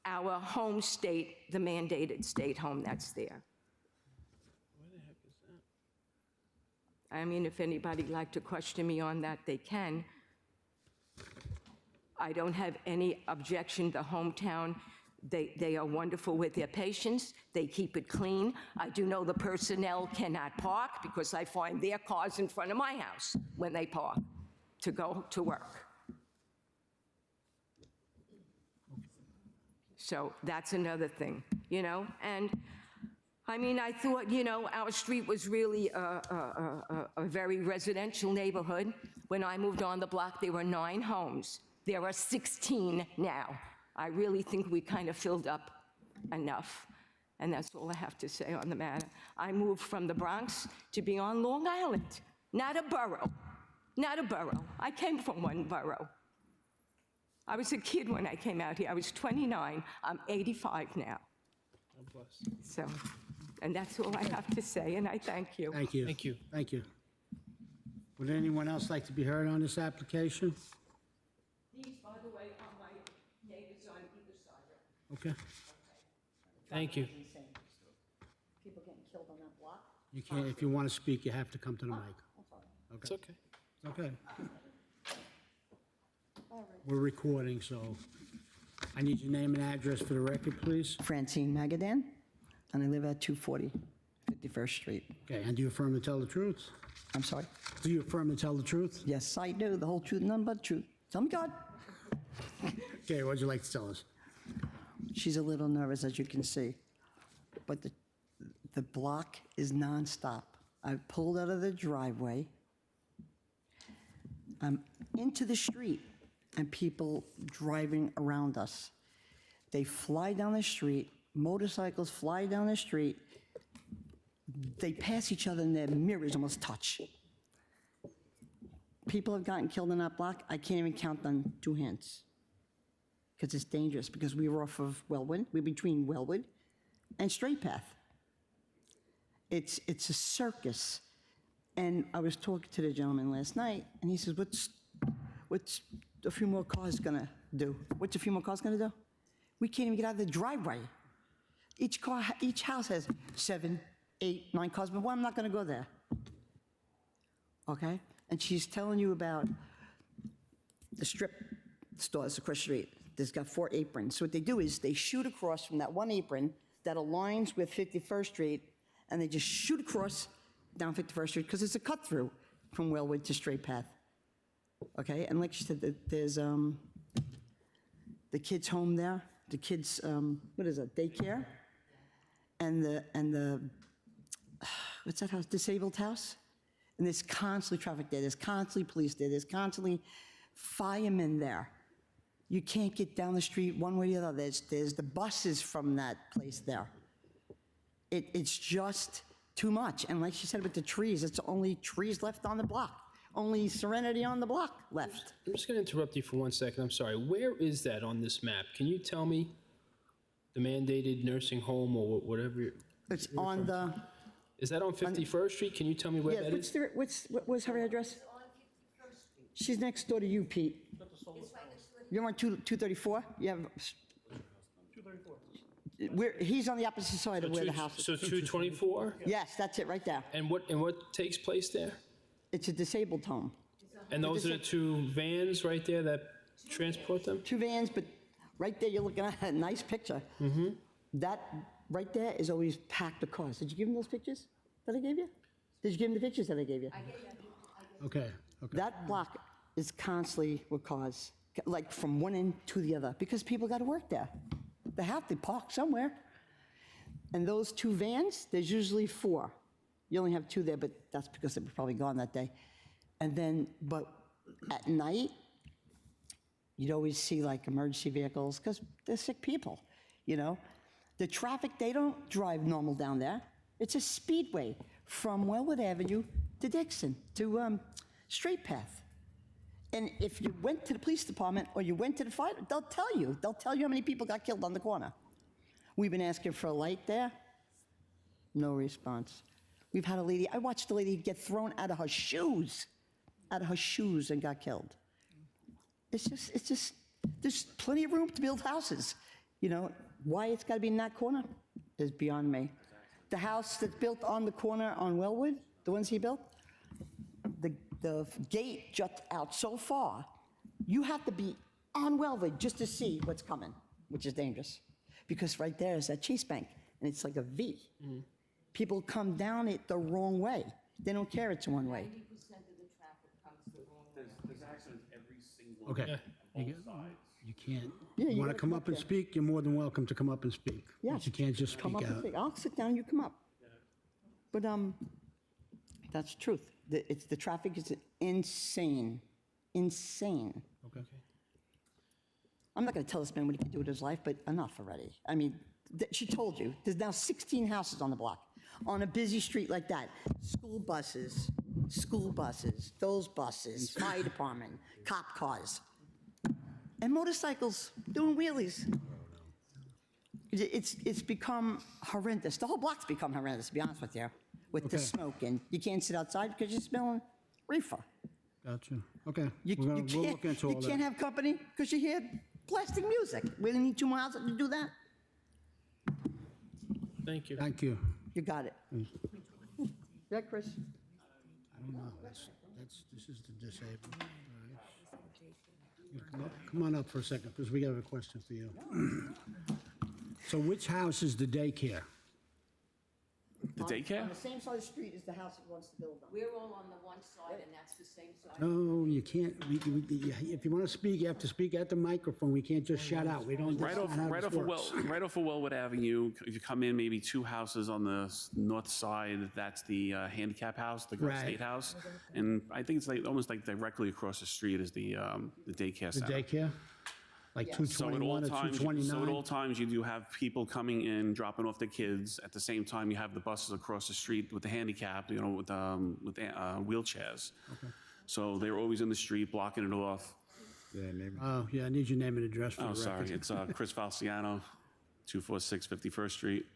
our home state, the mandated state home that's there. I mean, if anybody'd like to question me on that, they can. I don't have any objection. The hometown, they are wonderful with their patients. They keep it clean. I do know the personnel cannot park because I find their cars in front of my house when they park to go to work. So that's another thing, you know? And I mean, I thought, you know, our street was really a very residential neighborhood. When I moved on the block, there were 9 homes. There are 16 now. I really think we kind of filled up enough. And that's all I have to say on the matter. I moved from the Bronx to be on Long Island, not a borough. Not a borough. I came from one borough. I was a kid when I came out here. I was 29. I'm 85 now. God bless. So, and that's all I have to say, and I thank you. Thank you. Thank you. Thank you. Would anyone else like to be heard on this application? These, by the way, are my neighbors on either side. Okay. Thank you. People getting killed on that block. You can't, if you want to speak, you have to come to the mic. It's okay. Okay. We're recording, so I need your name and address for the record, please. Francine Magadan, and I live at 240 51st Street. Okay, and do you affirm to tell the truth? I'm sorry. Do you affirm to tell the truth? Yes, I do. The whole truth, none but the truth. Tell me God. Okay, what'd you like to tell us? She's a little nervous, as you can see. But the block is nonstop. I pulled out of the driveway. I'm into the street, and people driving around us. They fly down the street, motorcycles fly down the street. They pass each other and their mirrors almost touch. People have gotten killed on that block. I can't even count on 2 hands because it's dangerous, because we were off of Wellwood. We're between Wellwood and Straight Path. It's a circus. And I was talking to the gentleman last night, and he says, what's a few more cars gonna do? What's a few more cars gonna do? We can't even get out of the driveway. Each house has 7, 8, 9 cars, but I'm not gonna go there. Okay? And she's telling you about the strip stores across the street. There's got 4 aprons. So what they do is they shoot across from that one apron that aligns with 51st Street, and they just shoot across down 51st Street because it's a cut through from Wellwood to Straight Path. Okay, and like she said, there's the kids' home there, the kids' what is it, daycare, and the what's that house? Disabled house, and there's constantly traffic there. There's constantly police there. There's constantly firemen there. You can't get down the street one way or the other. There's the buses from that place there. It's just too much. And like she said with the trees, it's only trees left on the block. Only Serenity on the block left. I'm just going to interrupt you for 1 second. I'm sorry. Where is that on this map? Can you tell me the mandated nursing home or whatever? It's on the, Is that on 51st Street? Can you tell me where yeah, that is? what was her address? She's next door to you, Pete. You're on 234? You have, 234. He's on the opposite side of where the house is. So 224? Yes, that's it, right there. And what takes place there? It's a disabled home. And those are the 2 vans right there that transport them? 2 vans, but right there, you're looking at a nice picture. Mm-hmm. That right there is always packed with cars. Did you give him those pictures that I gave you? Did you give him the pictures that I gave you? Okay, okay. That block is constantly with cars, like from one end to the other, because people got to work there. They have to park somewhere. And those 2 vans, there's usually 4. You only have 2 there, but that's because they were probably gone that day. And then, but at night, you'd always see like emergency vehicles, because they're sick people, you know? The traffic, they don't drive normal down there. It's a speedway from Wellwood Avenue to Dixon, to Straight Path. And if you went to the police department or you went to the fire, they'll tell you. They'll tell you how many people got killed on the corner. We've been asking for a light there. No response. We've had a lady, I watched a lady get thrown out of her shoes, and got killed. It's just, there's plenty of room to build houses. You know, why it's got to be in that corner is beyond me. The house that's built on the corner on Wellwood, the ones he built, the gate juts out so far, you have to be on Wellwood just to see what's coming, which is dangerous. Because right there is that Chase Bank, and it's like a V. People come down it the wrong way. They don't care it's one way. 90% of the traffic comes the wrong way. There's accidents every single Okay. day on both sides. You can't, Yeah, you you want to gotta come come up up and there. speak, you're more than welcome to come up and speak. Yeah. But you can't just Come speak up and out. say, I'll sit down, you come up. But that's the truth. The traffic is insane, insane. Okay. I'm not going to tell this man what he can do with his life, but enough already. I mean, she told you, there's now 16 houses on the block. On a busy street like that, school buses, those buses, fire department, cop cars, and motorcycles doing wheelies. It's become horrendous. The whole block's become horrendous, to be honest with you, with the Okay. smoke. And you can't sit outside because you're smelling reefer. Gotcha. Okay. You, We'll you look into all you that. can't have company because you hear blasting music. We don't need 2 miles to do that. Thank you. Thank you. You got it. Yeah, Chris? I don't know, this is the disabled. All right. You come on up for a second, because we have a question for you. So which house is the daycare? The daycare? On the same side of the street as the house that wants to build on. We're all on the one side, and that's the same side. No, you can't, if you want to speak, you have to speak at the microphone. We can't just shout out. We don't. Right that's off, not how right this off of works. right off of Wellwood Avenue. If you come in, maybe 2 houses on the north side. That's the handicap house, the Girl Right. State House, and I think it's like almost like directly across the street is the daycare The center. daycare? Like So at all 221 or times, 229? you do have people coming in, dropping off their kids. At the same time, you have the buses across the street with the handicap, with wheelchairs. So they're always in the street, blocking it off. Yeah, maybe. Oh, yeah, I need your name and address for Oh, the sorry, record. it's Chris Falciano, 246 51st Street.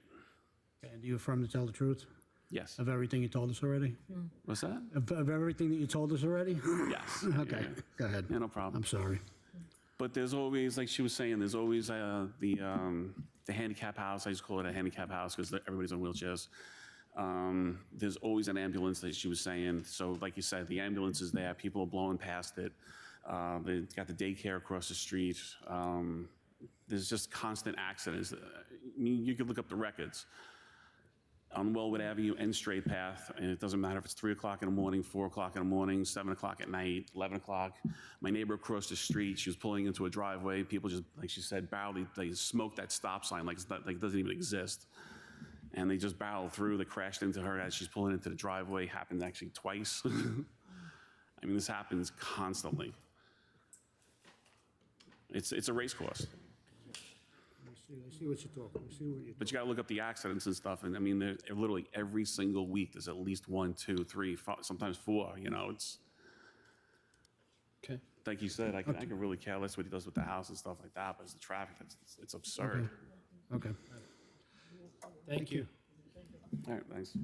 And you affirm to tell the truth Yes. of everything you told us already? What's that? Of everything that you told us already? Yes. Okay, Yeah, yeah. go ahead. Yeah, no problem. I'm sorry. But there's always, like she was saying, there's always the handicap house. I just call it a handicap house because everybody's on wheelchairs. There's always an ambulance, that she was saying. So like you said, the ambulance is there. People are blowing past it. They've got the daycare across the street. There's just constant accidents. I mean, you could look up the records. On Wellwood Avenue and Straight Path, and it doesn't matter if it's 3 o'clock in the morning, 4 o'clock in the morning, 7 o'clock at night, 11 o'clock. My neighbor across the street, she was pulling into a driveway. People just, like she said, they smoked that stop sign like it doesn't even exist. And they just barreled through. They crashed into her as she's pulling into the driveway. Happened actually twice. I mean, this happens constantly. It's a race course. I see what you're talking, I see what you're But you got to look up the accidents and stuff. And I mean, there's literally every single week, there's at least 1, 2, 3, 5, sometimes 4. You know, it's Okay. like you said, I can really care less what he does with the house and stuff like that. But it's the traffic, it's absurd. Okay. Thank you. All right, thanks.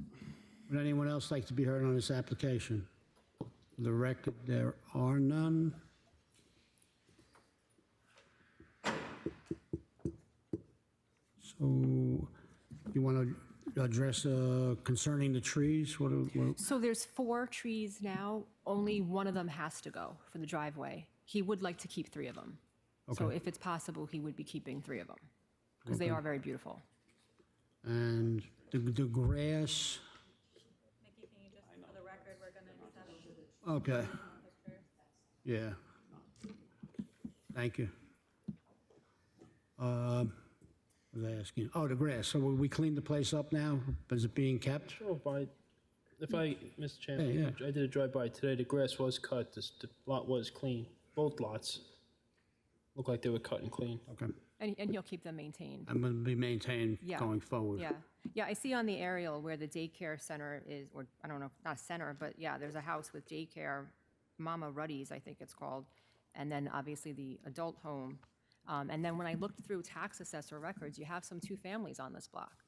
Would anyone else like to be heard on this application? For the record, there are none. So, you want to address concerning the trees? So there's 4 trees now. Only one of them has to go for the driveway. He would like to keep 3 of them. So Okay. if it's possible, he would be keeping 3 of them because they are very beautiful. And the grass, Mickey, can you just, for the record, we're gonna accept okay, pictures. yeah. Thank you. What was I asking? Oh, the grass. So we cleaned the place up now? Is it being kept? Drove by, Mr. Chairman, Yeah, I did a drive-by today. The grass was cut. The lot was clean. Both lots looked like they were cut and clean. Okay. And he'll keep them maintained. I'm going to be maintained Yeah. going forward. Yeah. Yeah, I see on the aerial where the daycare center is, or I don't know, not a center, but yeah, there's a house with daycare Mama Ruddy's, I think it's called, and then obviously the adult home. And then when I looked through tax assessor records, you have some two families on this block.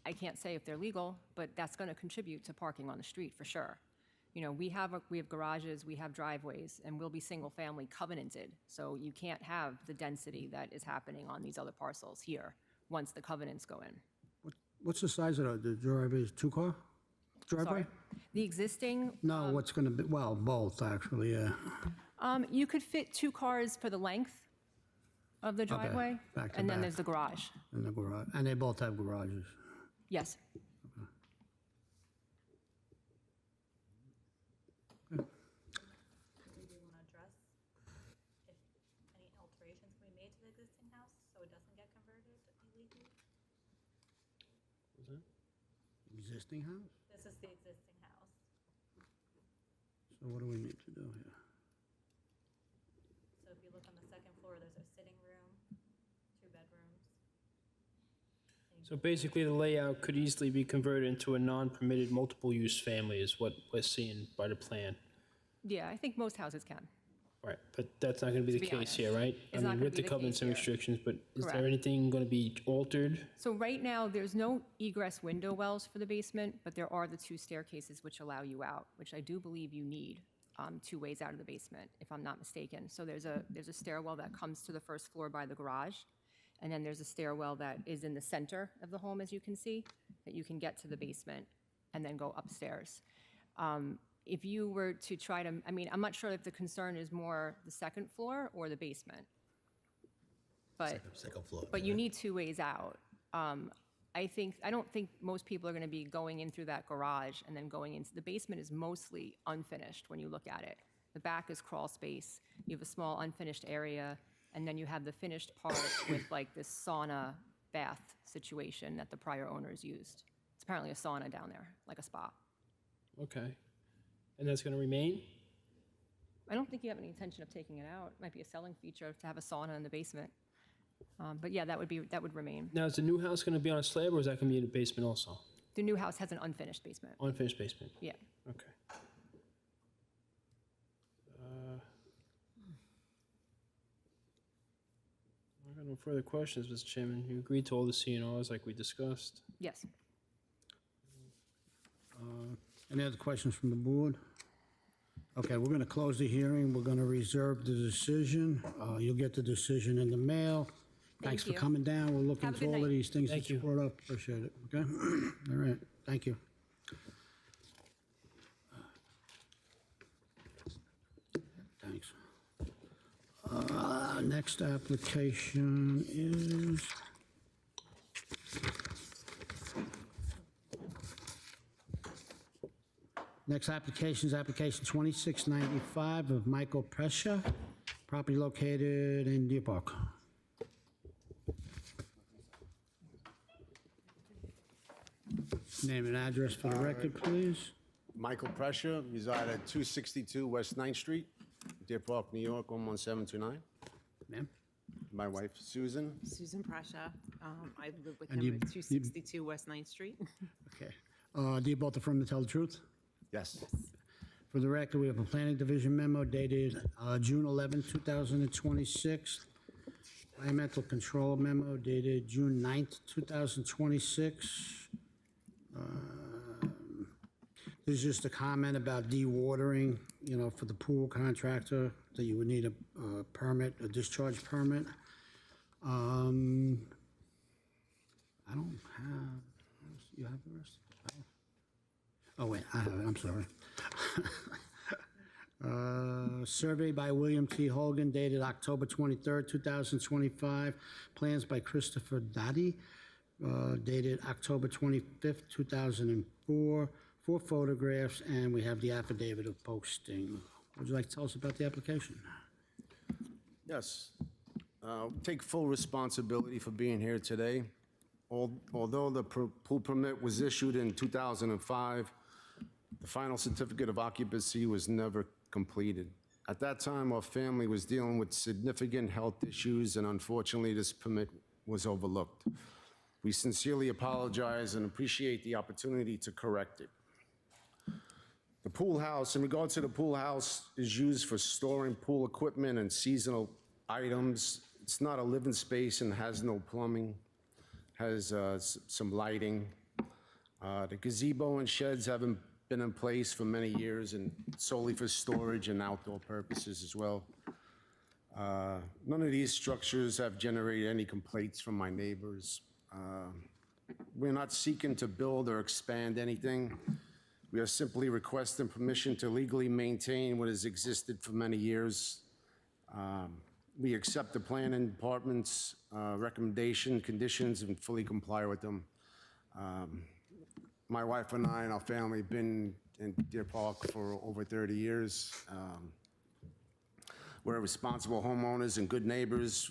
I can't say if they're legal, but that's going to contribute to parking on the street for sure. You know, we have garages, we have driveways, and we'll be single-family covenanted. So you can't have the density that is happening on these other parcels here once the covenants go in. What's the size of the driveway? Is it two-car driveway? Sorry. The existing, No, what's going to be, well, both, actually, yeah. you could fit 2 cars for the length of the driveway. back to And then back. there's the garage. In the garage, and they both have garages. Yes. We do want to address if any alterations can be made to the existing house so it doesn't get converted illegally. Existing house? This is the existing house. So what do we need to do here? So if you look on the second floor, there's a sitting room, 2 bedrooms. So basically, the layout could easily be converted into a non-permitted multiple-use family is what we're seeing by the plan. Yeah, I think most houses can. Right, but that's not going to be the be case honest, here, right? it's not gonna With be the the covenants case and here. restrictions, but is there Correct. anything going to be altered? So right now, there's no egress window wells for the basement, but there are the 2 staircases which allow you out, which I do believe you need 2 ways out of the basement, if I'm not mistaken. So there's a stairwell that comes to the first floor by the garage, and then there's a stairwell that is in the center of the home, as you can see, that you can get to the basement and then go upstairs. If you were to try to, I mean, I'm not sure if the concern is more the second floor or the basement. But, Second floor. but you need 2 ways out. I don't think most people are going to be going in through that garage and then going into, the basement is mostly unfinished when you look at it. The back is crawl space, you have a small unfinished area, and then you have the finished part with like this sauna bath situation that the prior owners used. It's apparently a sauna down there, like a spa. Okay. And that's going to remain? I don't think you have any intention of taking it out. It might be a selling feature to have a sauna in the basement. But yeah, that would remain. Now, is the new house going to be on a slab, or is that going to be in the basement also? The new house has an unfinished basement. Unfinished basement? Yeah. Okay. I got no further questions, Mr. Chairman. You agreed to all the CNRs like we discussed. Yes. Any other questions from the board? Okay, we're going to close the hearing. We're going to reserve the decision. You'll get the decision in the mail. Thanks for you. coming down. We'll look Have a into good all of night. these things that Thank you you. brought up. Appreciate it, okay? All right, thank you. Thanks. Next application is... Next application is application 2695 of Michael Prescia, property located in Deer Park. Name and address for the record, please. Michael Pressure, reside at 262 West 9th Street, Deer Park, New York, 11729. Ma'am? My wife, Susan. Susan Prussia. I live with And him you- at 262 West 9th Street. Okay. Do you both affirm to tell the truth? Yes. For the record, we have a planning division memo dated June 11, 2026. Environmental control memo dated June 9th, 2026. This is just a comment about dewatering, you know, for the pool contractor, that you would need a permit, a discharge permit. I don't have, you have the rest? Oh, wait, I have it, I'm sorry. Survey by William T. Hogan dated October 23rd, 2025. Plans by Christopher Dottie dated October 25th, 2004. 4 photographs, and we have the affidavit of posting. Would you like to tell us about the application? Yes. Take full responsibility for being here today. Although the pool permit was issued in 2005, the final certificate of occupancy was never completed. At that time, our family was dealing with significant health issues, and unfortunately, this permit was overlooked. We sincerely apologize and appreciate the opportunity to correct it. The pool house, in regards to the pool house, is used for storing pool equipment and seasonal items. It's not a living space and has no plumbing, has some lighting. The gazebo and sheds haven't been in place for many years and solely for storage and outdoor purposes as well. None of these structures have generated any complaints from my neighbors. We're not seeking to build or expand anything. We are simply requesting permission to legally maintain what has existed for many years. We accept the planning department's recommendation, conditions, and fully comply with them. My wife and I and our family have been in Deer Park for over 30 years. We're responsible homeowners and good neighbors.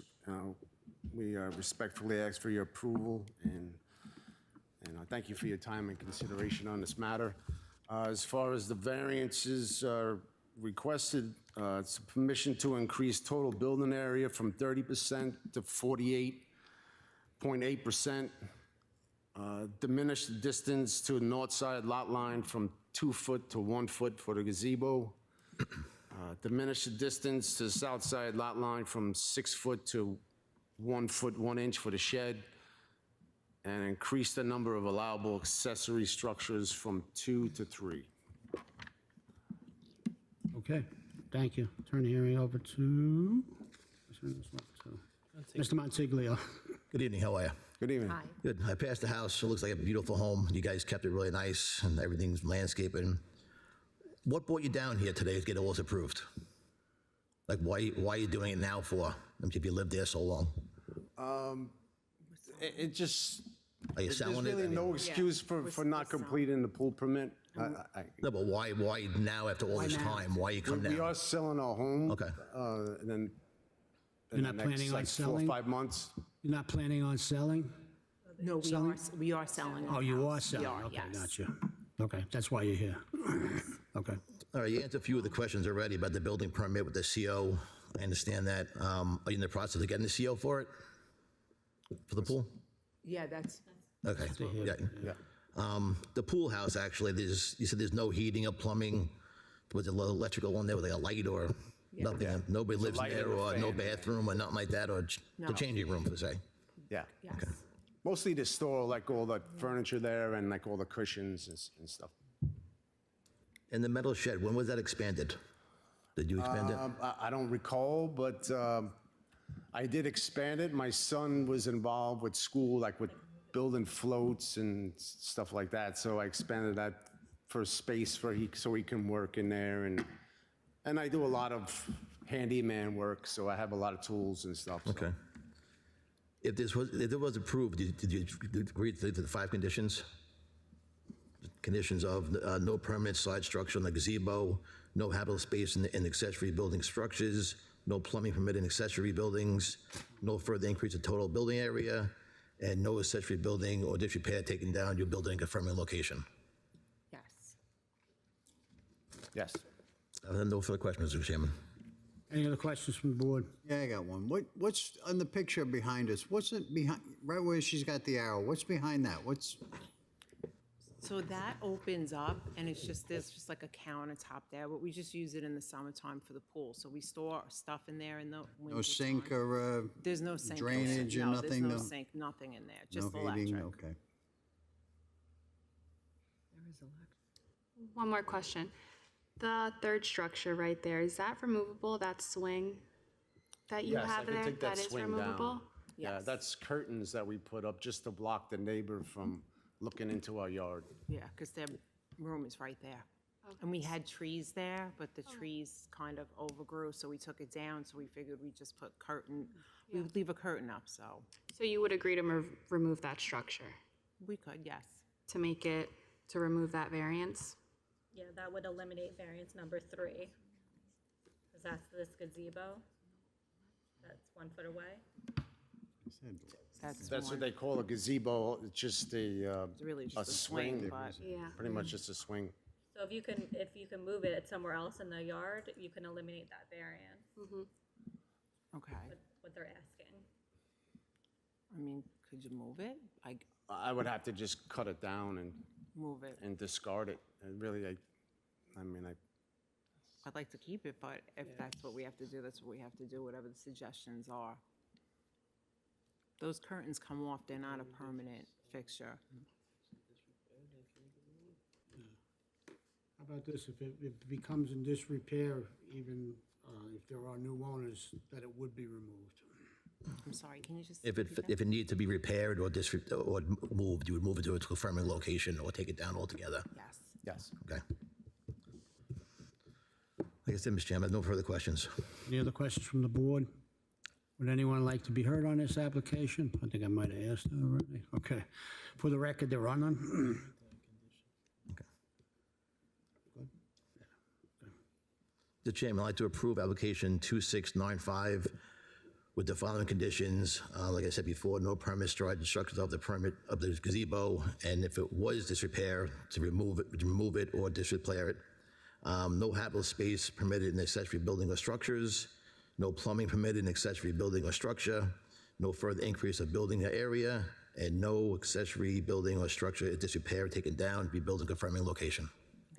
We respectfully ask for your approval, and I thank you for your time and consideration on this matter. As far as the variances requested, it's permission to increase total building area from 30% to 48.8%. Diminish the distance to the north side lot line from 2 foot to 1 foot for the gazebo. Diminish the distance to the south side lot line from 6 foot to 1 foot 1 inch for the shed, and increase the number of allowable accessory structures from 2 to 3. Okay, thank you. Turn the hearing over to Mr. Montiglio. Good evening, how are you? Good evening. Hi. Good. I passed the house. It looks like a beautiful home. You guys kept it really nice and everything's landscaping. What brought you down here today to get all this approved? Like, why are you doing it now for? If you lived there so long? It just, Are you there's selling it? really no excuse for not completing the pool permit. No, but why now after all this time? Why you come We down? are selling our home. Okay. And then You're not planning on like 4 selling? or 5 months. You're not planning on selling? No, Selling? we are selling. Oh, our you are house. We selling? Okay, yes. gotcha. Okay, that's why you're here. Okay. All right, you answered a few of the questions already about the building permit with the CO. I understand that. Are you in the process of getting the CO for it? For the pool? Yeah, that's, Okay. Yeah. The pool house, actually, you said there's no heating or plumbing. Was it electrical on there with like a light or nothing? Nobody lives in light there, and a or no fan, yeah. bathroom or nothing like that, or the No. changing room, per se? Yeah. yes. Mostly to store like all the furniture there and like all the cushions and stuff. And the metal shed, when was that expanded? Did you expand it? I don't recall, but I did expand it. My son was involved with school, like with building floats and stuff like that. So I expanded that for space so he can work in there. And I do a lot of handyman work, so I have a lot of tools and stuff. so. Okay. If it was approved, did you agree to the 5 conditions? Conditions of no permanent side structure on the gazebo, no habitable space in accessory building structures, no plumbing permitted in accessory buildings, no further increase of total building area, and no accessory building or disrepair taken down your building confirming location. Yes. Yes. No further questions, Mr. Chairman. Any other questions from the board? Yeah, I got one. What's on the picture behind us? What's it behind, right where she's got the arrow? What's behind that? So that opens up and there's just like a countertop there, but we just use it in the summertime for the pool. So we store our stuff in there in the winter. No sink or There's no sink. drainage or No, nothing? There's no No? sink, nothing in there, no just heating? electric. Okay. One more question. The third structure right there, is that removable, that swing that you Yes, I have can there? take that That is swing down. removable? Yeah, Yes. that's curtains that we put up just to block the neighbor from looking into our yard. Yeah, because their room is right there. And we had trees there, but the trees kind of overgrew, so we took it down. So we figured we'd just put we would leave a curtain up, so So you would agree to remove that structure, we could, yes. to remove that variance? Yeah, that would eliminate variance number 3. Because that's this gazebo. That's 1 foot away. That's That's what one. they call a gazebo. It's just It's really just a swing, but Yeah. pretty much just a swing. So if you can move it somewhere else in the yard, you can eliminate that variance, okay. what they're asking. I mean, could you move it? I would have to just cut it down Move it. and discard it. And really, I mean, I'd like to keep it, but if that's what we have to do, that's what we have to do, whatever the suggestions are. Those curtains come off, they're not a permanent fixture. How about this, if it becomes in disrepair, even if there are new owners, that it would be removed? I'm sorry, can you just? If repeat that? it needed to be repaired or or moved, you would move it to a confirming location or take it down altogether? Yes. yes. Okay. Like I said, Mr. Chairman, no further questions. Any other questions from the board? Would anyone like to be heard on this application? I think I might have asked that already. Okay. For the record, there are none. Mr. Chairman, I'd like to approve application 2695 with the following conditions. Like I said before, no permit storage instructions of the permit of the gazebo, and if it was disrepair, to remove it or disrepair it. No habitable space permitted in accessory building or structures. No plumbing permitted in accessory building or structure. No further increase of building area, and no accessory building or structure is disrepair, taken down, be built in confirming location.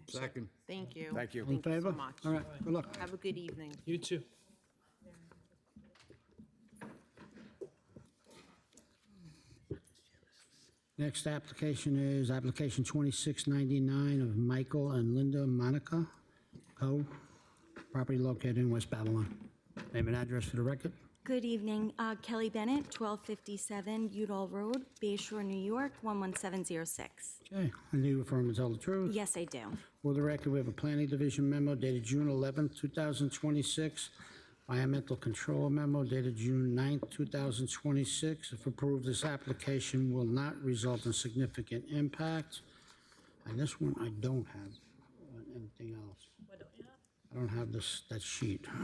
Second. Thank you. Thank you. In Thank you favor? so much. All right, good luck. Have a good evening. You too. Next application is application 2699 of Michael and Linda Monica Co., property located in West Babylon. Name and address for the record. Good evening. Kelly Bennett, 1257 Udall Road, Bay Shore, New York, 11706. Okay, and you affirm to tell the truth? Yes, I do. For the record, we have a planning division memo dated June 11, 2026, environmental control memo dated June 9, 2026. If approved, this application will not result in significant impact. And this one, I don't have anything else. What don't you have? I don't have that sheet. I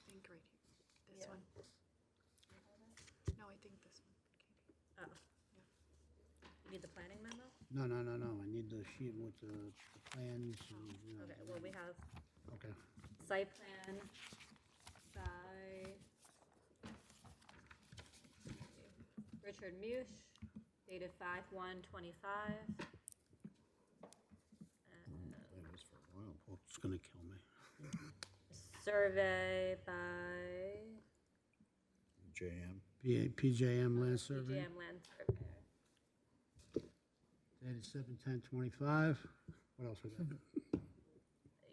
think right here. This one. No, I think this one. Oh. You need the planning memo? No. I need the sheet with the plans and, you know. Okay, well, we have Okay. site plan by Richard Mush, dated 5/1/25. Oh, it's gonna kill me. Survey by JM. PJM Land Survey, GM Land Surveyor. dated 7/10/25. What else we got?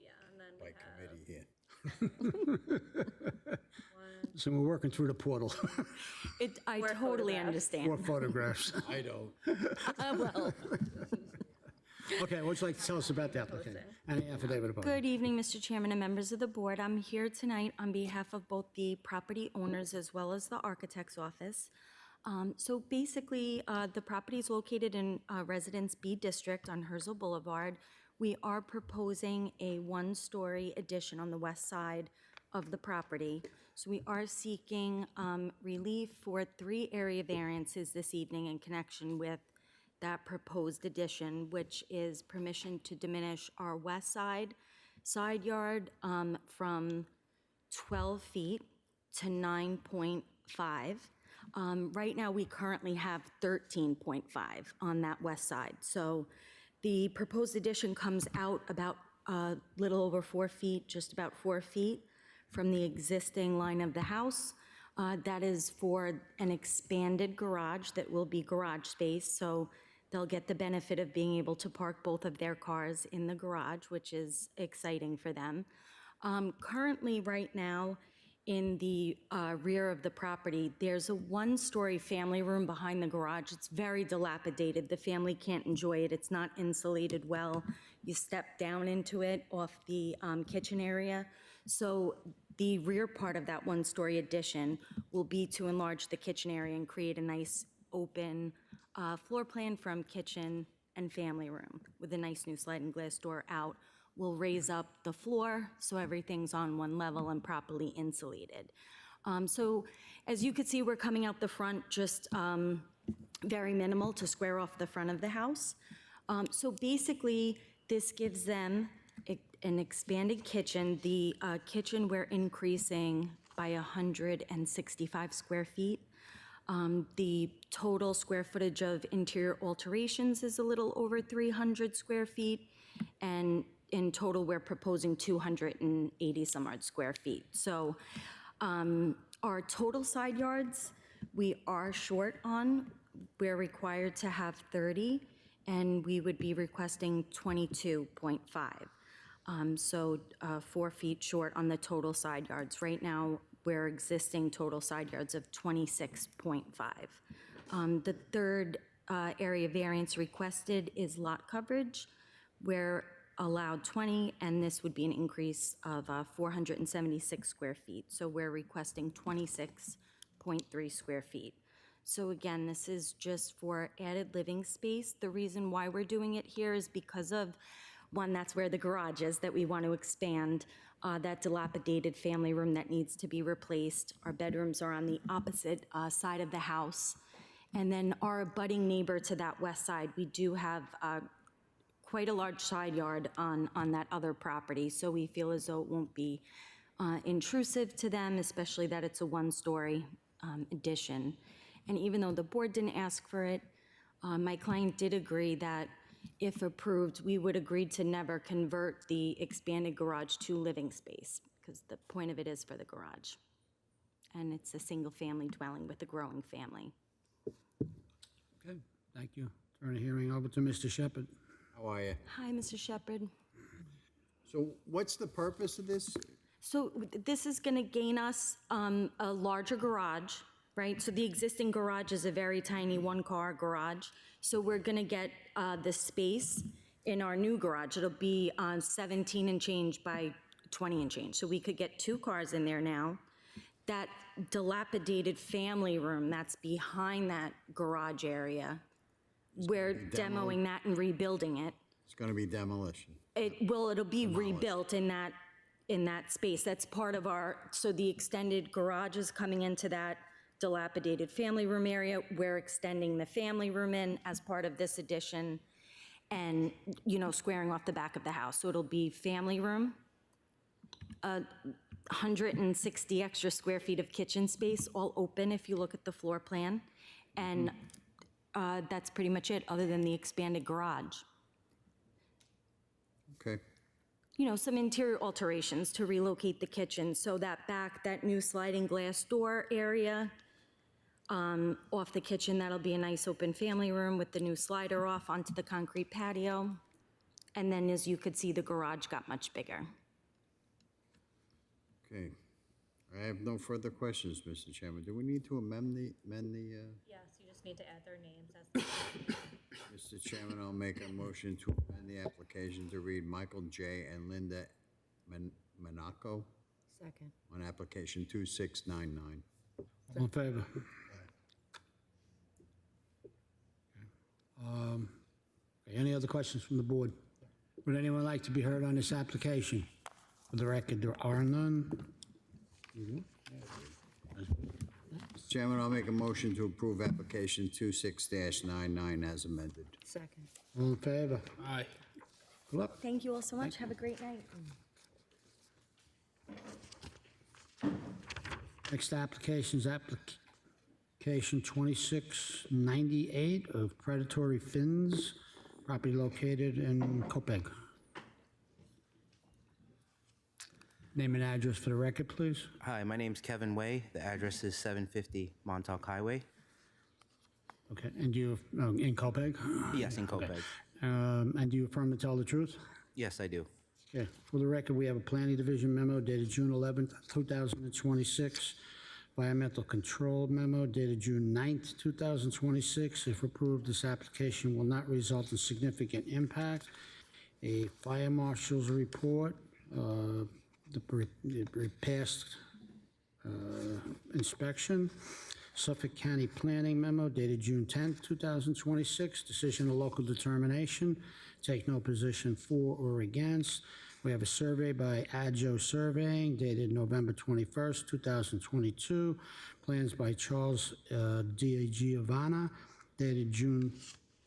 Yeah, and then we By have committee here. So we're working through the portal. I Four totally photographs. understand. 4 photographs. I don't. Well, Okay, what'd you like to tell us about the application? And the affidavit of good ownership? evening, Mr. Chairman and members of the board. I'm here tonight on behalf of both the property owners as well as the architect's office. So basically, the property is located in Residence B District on Herzl Boulevard. We are proposing a one-story addition on the west side of the property. So we are seeking relief for 3 area variances this evening in connection with that proposed addition, which is permission to diminish our west side yard from 12 feet to 9.5. Right now, we currently have 13.5 on that west side. So the proposed addition comes out about a little over 4 feet, just about 4 feet from the existing line of the house. That is for an expanded garage that will be garage space, so they'll get the benefit of being able to park both of their cars in the garage, which is exciting for them. Currently, right now, in the rear of the property, there's a one-story family room behind the garage. It's very dilapidated. The family can't enjoy it. It's not insulated well. You step down into it off the kitchen area. So the rear part of that one-story addition will be to enlarge the kitchen area and create a nice open floor plan from kitchen and family room with a nice new sliding glass door out. We'll raise up the floor so everything's on one level and properly insulated. So as you can see, we're coming out the front just very minimal to square off the front of the house. So basically, this gives them an expanded kitchen. The kitchen, we're increasing by 165 square feet. The total square footage of interior alterations is a little over 300 square feet, and in total, we're proposing 280 some odd square feet. So our total side yards, we are short on. We're required to have 30, and we would be requesting 22.5. So 4 feet short on the total side yards. Right now, we're existing total side yards of 26.5. The third area variance requested is lot coverage. We're allowed 20, and this would be an increase of 476 square feet. So we're requesting 26.3 square feet. So again, this is just for added living space. The reason why we're doing it here is because of, one, that's where the garage is that we want to expand, that dilapidated family room that needs to be replaced. Our bedrooms are on the opposite side of the house. And then our abutting neighbor to that west side, we do have quite a large side yard on that other property. So we feel as though it won't be intrusive to them, especially that it's a one-story addition. And even though the board didn't ask for it, my client did agree that if approved, we would agree to never convert the expanded garage to living space, because the point of it is for the garage. And it's a single-family dwelling with a growing family. Okay, thank you. Turn the hearing over to Mr. Shepherd. How are you? Hi, Mr. Shepherd. So what's the purpose of this? So this is going to gain us a larger garage, right? So the existing garage is a very tiny one-car garage. So we're going to get the space in our new garage. It'll be 17 and change by 20 and change. So we could get 2 cars in there now. That dilapidated family room that's behind that garage area, we're demoing that and rebuilding it. It's going to be demolition. It'll be rebuilt in that space. That's part of our, so the extended garage is coming into that dilapidated family room area. We're extending the family room in as part of this addition and, squaring off the back of the house. So it'll be family room, 160 extra square feet of kitchen space, all open if you look at the floor plan. And that's pretty much it, other than the expanded garage. Okay. Some interior alterations to relocate the kitchen. So that new sliding glass door area off the kitchen, that'll be a nice open family room with the new slider off onto the concrete patio. And then, as you could see, the garage got much bigger. Okay. I have no further questions, Mr. Chairman. Do we need to amend the? Yes, you just need to add their names as Mr. Chairman, I'll make a motion to amend the application to read Michael J. and Linda Monaco Second. on application 2699. All in favor? Any other questions from the board? Would anyone like to be heard on this application? For the record, there are none. Mr. Chairman, I'll make a motion to approve application 26-99 as amended. Second. All in favor? Aye. Good luck. Thank you all so much. Have a great night. Next application is application 2698 of Predatory Fins, property located in Copeg. Name and address for the record, please. Hi, my name's Kevin Way. The address is 750 Montauk Highway. Okay, and you, in Copeg? Yes, in Copeg. And do you affirm to tell the truth? Yes, I do. Okay, for the record, we have a planning division memo dated June 11th, 2026, environmental control memo dated June 9th, 2026. If approved, this application will not result in significant impact. A fire marshal's report, the past inspection. Suffolk County Planning Memo dated June 10th, 2026. Decision of local determination. Take no position for or against. We have a survey by Adjo Surveying dated November 21st, 2022. Plans by Charles D. Giovanna dated June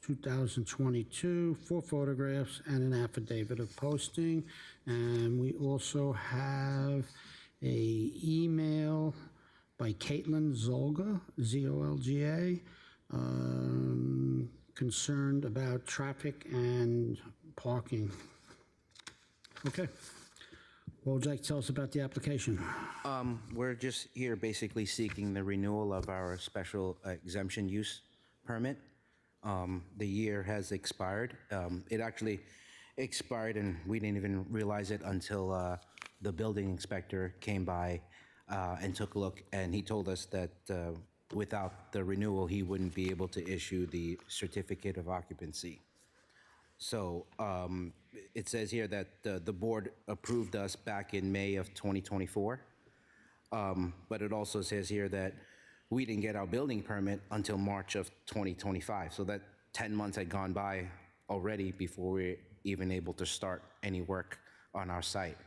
2022. 4 photographs and an affidavit of posting. And we also have a email by Caitlin Zolga, Z-O-L-G-A, concerned about traffic and parking. Okay. What would you like to tell us about the application? We're just here basically seeking the renewal of our special exemption use permit. The year has expired. It actually expired and we didn't even realize it until the building inspector came by and took a look, and he told us that without the renewal, he wouldn't be able to issue the certificate of occupancy. So it says here that the board approved us back in May of 2024. But it also says here that we didn't get our building permit until March of 2025. So that 10 months had gone by already before we were even able to start any work on our site.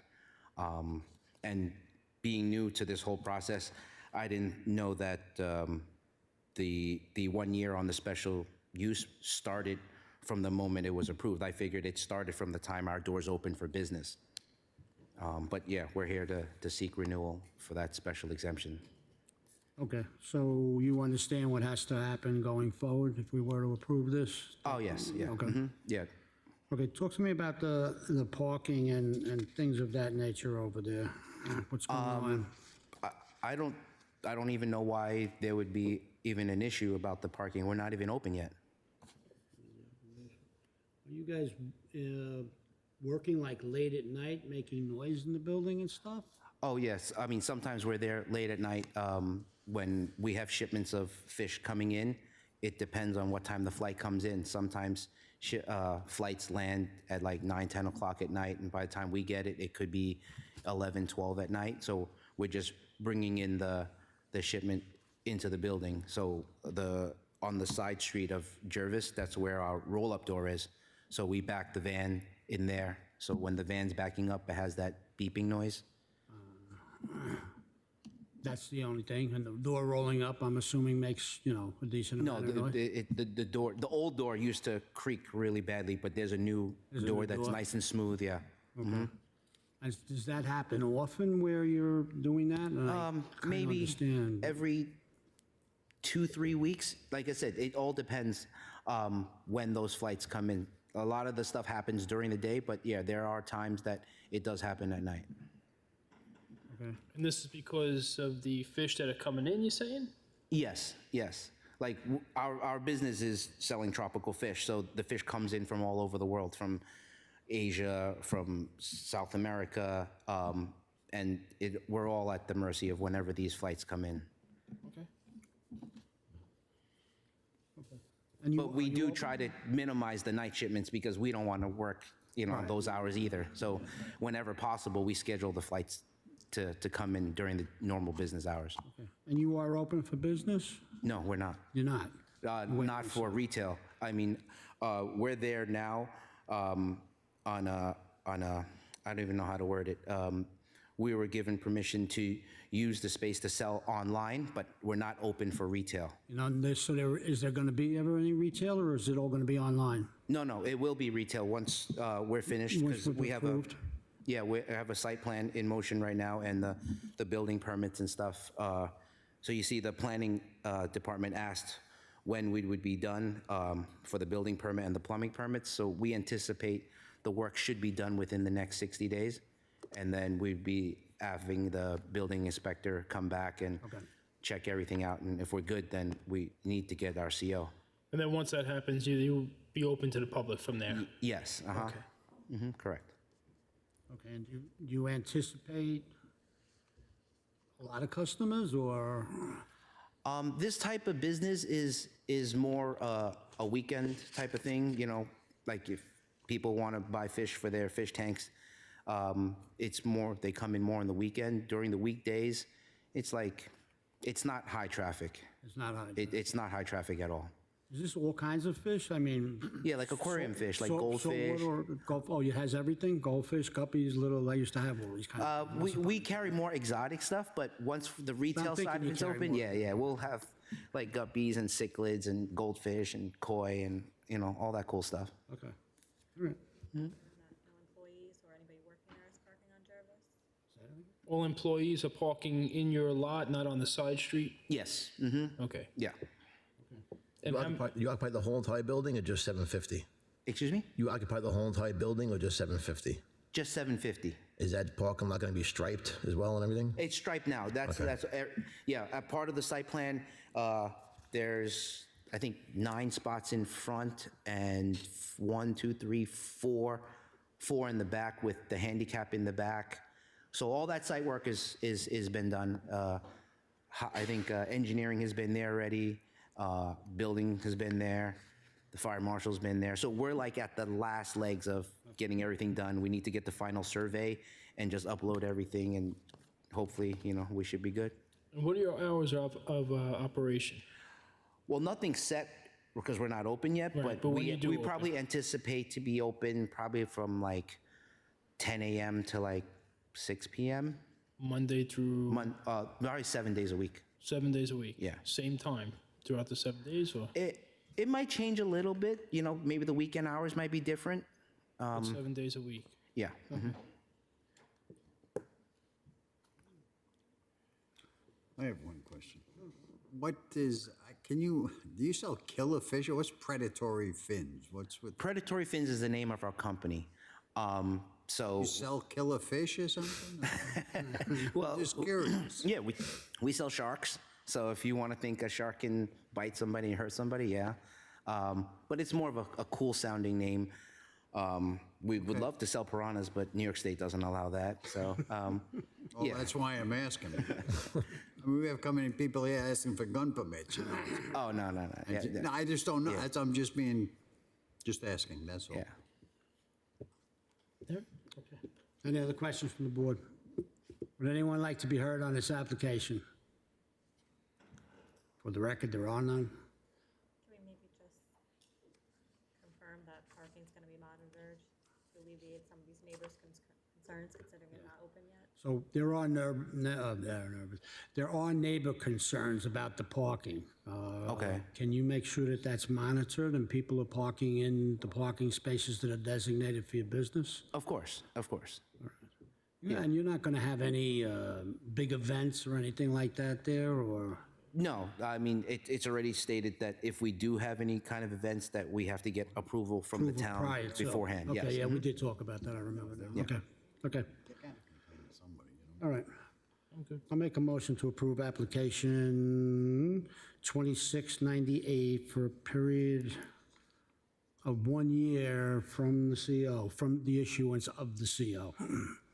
And being new to this whole process, I didn't know that the 1 year on the special use started from the moment it was approved. I figured it started from the time our doors opened for business. But yeah, we're here to seek renewal for that special exemption. Okay, so you understand what has to happen going forward if we were to approve this? Oh, yes, yeah. Okay. Yeah. Okay, talk to me about the parking and things of that nature over there. What's going on? I don't even know why there would be even an issue about the parking. We're not even open yet. Are you guys working like late at night, making noise in the building and stuff? Oh, yes. I mean, sometimes we're there late at night when we have shipments of fish coming in. It depends on what time the flight comes in. Sometimes flights land at like 9, 10 o'clock at night, and by the time we get it, it could be 11, 12 at night. So we're just bringing in the shipment into the building. So on the side street of Jervis, that's where our roll-up door is. So we back the van in there. So when the van's backing up, it has that beeping noise. That's the only thing, and the door rolling up, I'm assuming makes, a decent No, amount of noise? the door, the old door used to creak really badly, but there's a new door that's nice and smooth, yeah. Okay. And does that happen often where you're doing that? And I kinda Maybe understand. every 2-3 weeks. Like I said, it all depends when those flights come in. A lot of the stuff happens during the day, but yeah, there are times that it does happen at night. Okay. And this is because of the fish that are coming in, you're saying? Yes, yes. Like our business is selling tropical fish, so the fish comes in from all over the world, from Asia, from South America, and we're all at the mercy of whenever these flights come in. Okay. But we do try to minimize the night shipments because we don't want to work, those hours either. So whenever possible, we schedule the flights to come in during the normal business hours. Okay. And you are open for business? No, we're not. You're not? Not for retail. I mean, we're there now on a, I don't even know how to word it. We were given permission to use the space to sell online, but we're not open for retail. Is there going to be ever any retail, or is it all going to be online? No, it will be retail once we're finished, Once because we have approved? we have a site plan in motion right now, and the building permits and stuff. So you see, the planning department asked when we would be done for the building permit and the plumbing permits. So we anticipate the work should be done within the next 60 days. And then we'd be having the building inspector come back and check everything out. And if we're good, then we need to get our CO. And then once that happens, you'll be open to the public from there? Yes, Okay. Correct. Okay, and do you anticipate a lot of customers, or? This type of business is more a weekend type of thing, like if people want to buy fish for their fish tanks, it's more, they come in more on the weekend. During the weekdays, it's not high traffic. It's not high. It's not high traffic at all. Is this all kinds of fish? I mean. Yeah, like aquarium fish, like goldfish. It has everything? Goldfish, guppies, little, I used to have all these kinds of things. We carry more exotic stuff, but once the retail thinking side you is carry open, more. yeah, we'll have like guppies and cichlids and goldfish and koi and, all that cool stuff. Okay. All right. No employees or anybody working there is parking on Jervis? All employees are parking in your lot, not on the side street? Yes, Okay. yeah. And You occupy the whole entire building or just 750? Excuse me? You occupy the whole entire building or just 750? Just 750. Is that parking lot going to be striped as well and everything? It's striped now. That's, yeah, a part of the site plan, there's, I think, 9 spots in front and 4 in the back with the handicap in the back. So all that site work is been done. I think engineering has been there already, building has been there, the fire marshal's been there. So we're like at the last legs of getting everything done. We need to get the final survey and just upload everything, and hopefully, we should be good. and what are your hours of operation? Well, nothing's set because we're not open yet, Right, but when you do we open. probably anticipate to be open probably from like 10 a.m. to like 6 p.m. Monday through Probably 7 days a week. 7 days a week? Yeah. Same time throughout the 7 days, or It might change a little bit, maybe the weekend hours might be different. 7 days a week? Yeah. I have one question. Do you sell killer fish or what's predatory fins? What's with, Predatory Fins is the name of our company. So you sell killer fish or something? well, Just curious. yeah, we sell sharks. So if you want to think a shark can bite somebody and hurt somebody, yeah. But it's more of a cool sounding name. We would love to sell piranhas, but New York State doesn't allow that. So, Well, yeah. that's why I'm asking. I mean, we have coming in people here asking for gun permits, Oh, no. Yeah, No, I just don't know. Yeah. I'm just asking, that's all. yeah. There? Okay. Any other questions from the board? Would anyone like to be heard on this application? For the record, there are none. Can we maybe just confirm that parking's gonna be monitored to alleviate some of these neighbors' concerns, considering it's not open yet? So there are neighbor concerns about the parking. Okay. Can you make sure that that's monitored and people are parking in the parking spaces that are designated for your business? Of course. Yeah, and you're not going to have any big events or anything like that there, or? No, I mean, it's already stated that if we do have any kind of events, that we have to get approval from the town Prior to. beforehand, yes. Okay, yeah, we did talk about that, I remember that. Okay. All right. I'll make a motion to approve application 2698 for a period of 1 year from the CO, from the issuance of the CO.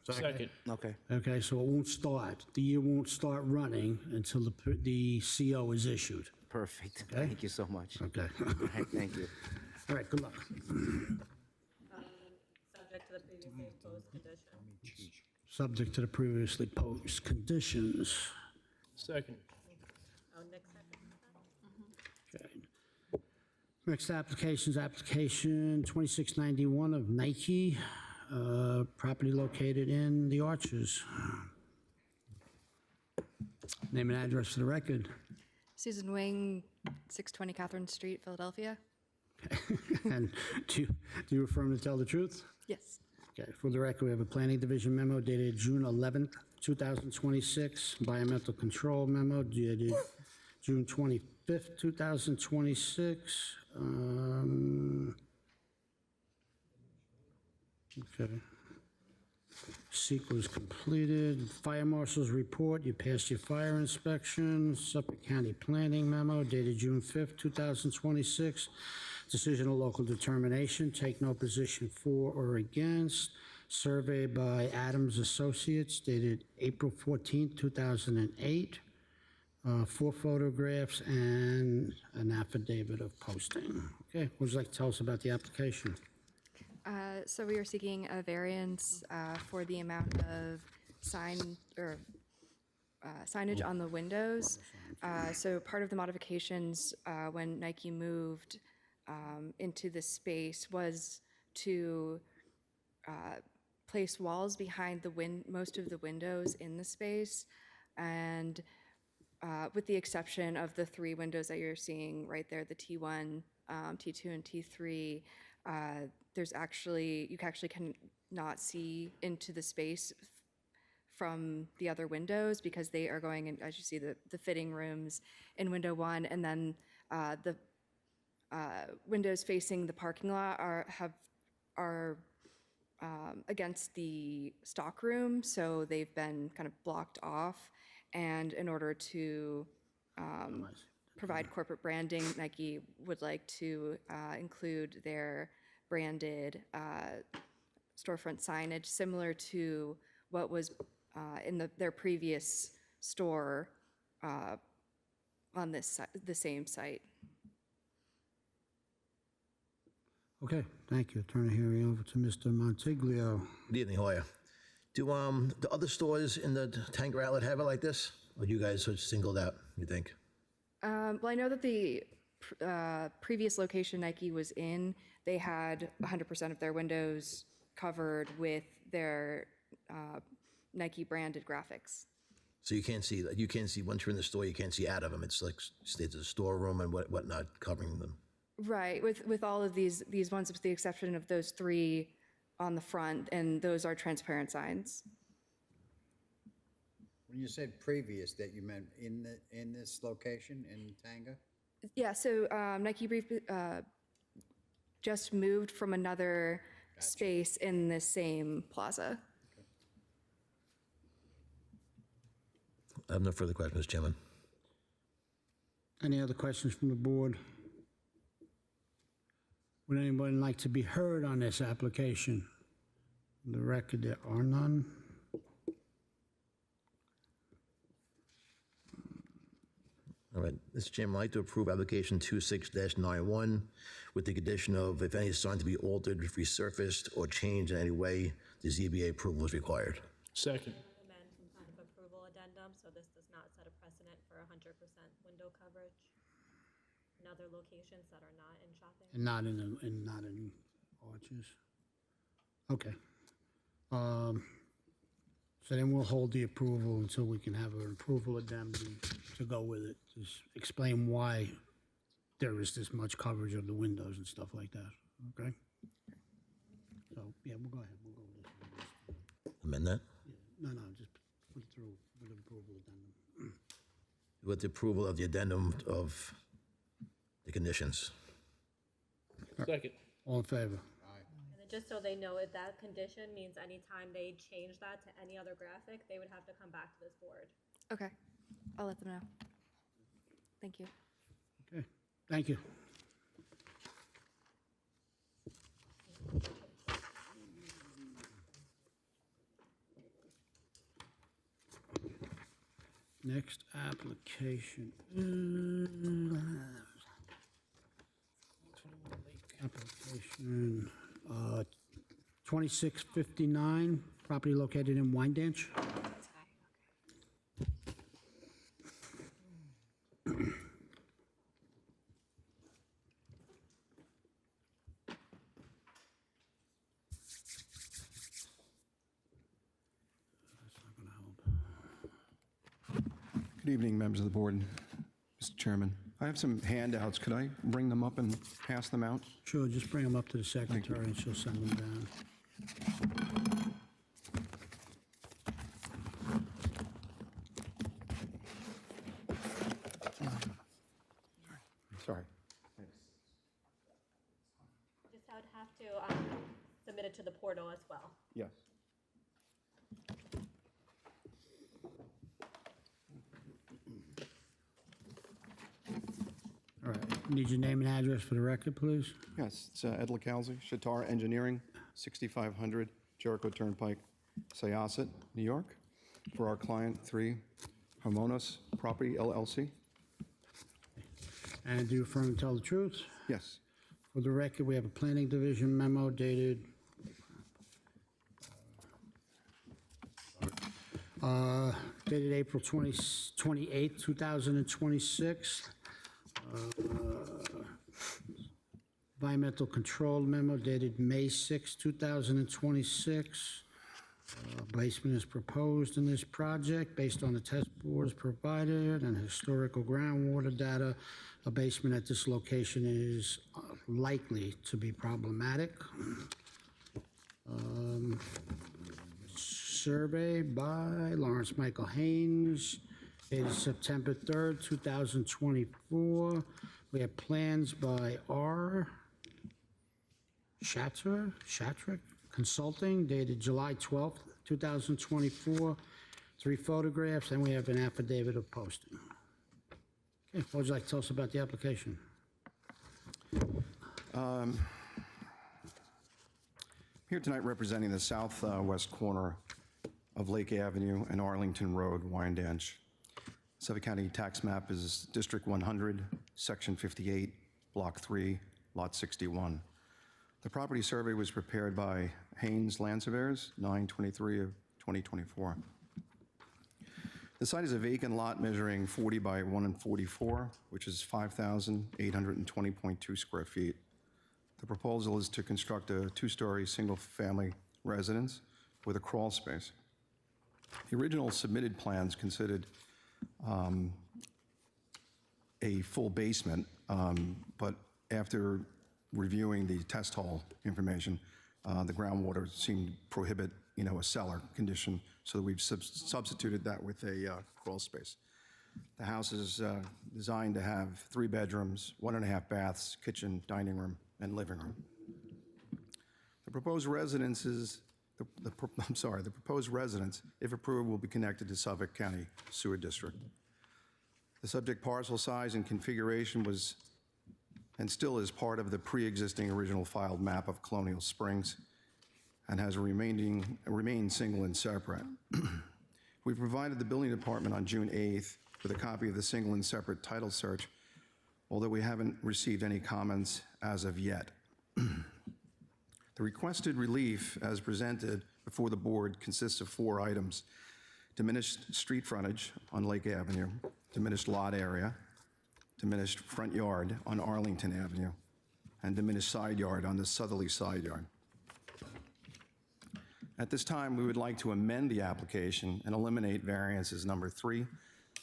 Second. Okay. Okay, so it won't start, the year won't start running until the CO is issued. Perfect. Okay. Thank you so much. Okay. All right, thank you. All right, good luck. Subject to the previously imposed condition. Subject to the previously posed conditions. Second. Oh, Nick seconded that? Okay. Next application is application 2691 of Nike, property located in the Arches. Name and address for the record. Susan Wing, 620 Catherine Street, Philadelphia. And do you affirm to tell the truth? Yes. Okay, for the record, we have a planning division memo dated June 11th, 2026, environmental control memo dated June 25th, 2026. Okay. Seek was completed. Fire marshal's report, you passed your fire inspection. Suffolk County planning memo dated June 5th, 2026. Decision of local determination, take no position for or against. Survey by Adams Associates dated April 14th, 2008. 4 photographs and an affidavit of posting. Okay, what would you like to tell us about the application? So we are seeking a variance for the amount of signage on the windows. So part of the modifications when Nike moved into the space was to place walls behind most of the windows in the space, and with the exception of the 3 windows that you're seeing right there, the T1, T2, and T3, you actually cannot see into the space from the other windows because they are going in, as you see, the fitting rooms in window 1, and then the windows facing the parking lot are against the stock room, so they've been kind of blocked off. And in order to provide corporate branding, Nike would like to include their branded storefront signage similar to what was in their previous store on the same site. Okay, thank you. Turn the hearing over to Mr. Montiglio. Good evening, how are you? Do the other stores in the Tanger Outlet have it like this? Or you guys are singled out, you think? Well, I know that the previous location Nike was in, they had 100% of their windows covered with their Nike branded graphics. So you can't see, once you're in the store, you can't see out of them. It's like, it's a storeroom and whatnot covering them. Right, with all of these ones, with the exception of those 3 on the front, and those are transparent signs. When you said previous, that you meant in this location in Tanga? Yeah, so Nike just moved from another space in the same plaza. I have no further questions, Mr. Chairman. Any other questions from the board? Would anybody like to be heard on this application? For the record, there are none. All right, Mr. Chairman, I'd like to approve application 26-91 with the condition of if any sign to be altered, resurfaced, or changed in any way, the ZBA approval is required. Second. Recommend some kind of approval addendum, so this does not set a precedent for 100% window coverage in other locations that are not in shopping. And not in Arches. Okay. So then we'll hold the approval until we can have an approval addendum to go with it. Just explain why there is this much coverage of the windows and stuff like that, okay? So, yeah, we'll go ahead, we'll go with this. Amend that? No, just put it through with an approval addendum. With the approval of the addendum of the conditions. Second. All in favor? And then just so they know, if that condition means anytime they change that to any other graphic, they would have to come back to this board. Okay, I'll let them know. Thank you. Okay, thank you. Next application. Application 2659, property located in Wyandanch. Good evening, members of the board, Mr. Chairman. I have some handouts. Could I bring them up and pass them out? Sure, just bring them up to the secretary and she'll send them down. Sorry. Just I would have to submit it to the portal as well. Yes. All right, need your name and address for the record, please? Yes, it's Ed LaCalzi, Shatar Engineering, 6500 Jericho Turnpike, Syosset, New York, for our client 3 Harmonos Property LLC. And do you affirm to tell the truth? Yes. For the record, we have a planning division memo dated April 28, 2026. Environmental control memo dated May 6, 2026. Basement is proposed in this project based on the test boards provided and historical groundwater data. A basement at this location is likely to be problematic. survey by Lawrence Michael Haynes, dated September 3rd, 2024. We have plans by R. Shatrick Consulting, dated July 12th, 2024. 3 photographs, and we have an affidavit of posting. Okay, what would you like to tell us about the application? Here tonight representing the southwest corner of Lake Avenue and Arlington Road, Wyandanch. Suffolk County tax map is District 100, Section 58, Block 3, Lot 61. The property survey was prepared by Haynes Land Surveyors, 9/23 of 2024. The site is a vacant lot measuring 40 by 144, which is 5,820.2 square feet. The proposal is to construct a 2-story single-family residence with a crawl space. The original submitted plans considered a full basement, but after reviewing the test hole information, the groundwater seemed to prohibit, a cellar condition, so that we've substituted that with a crawl space. The house is designed to have 3 bedrooms, 1.5 baths, kitchen, dining room, and living room. The proposed residence the proposed residence, if approved, will be connected to Suffolk County Sewer District. The subject parcel size and configuration was and still is part of the pre-existing original filed map of Colonial Springs and has remained single and separate. We provided the building department on June 8th with a copy of the single and separate title search, although we haven't received any comments as of yet. The requested relief as presented before the board consists of 4 items: diminished street frontage on Lake Avenue, diminished lot area, diminished front yard on Arlington Avenue, and diminished side yard on the southerly side yard. At this time, we would like to amend the application and eliminate variances number 3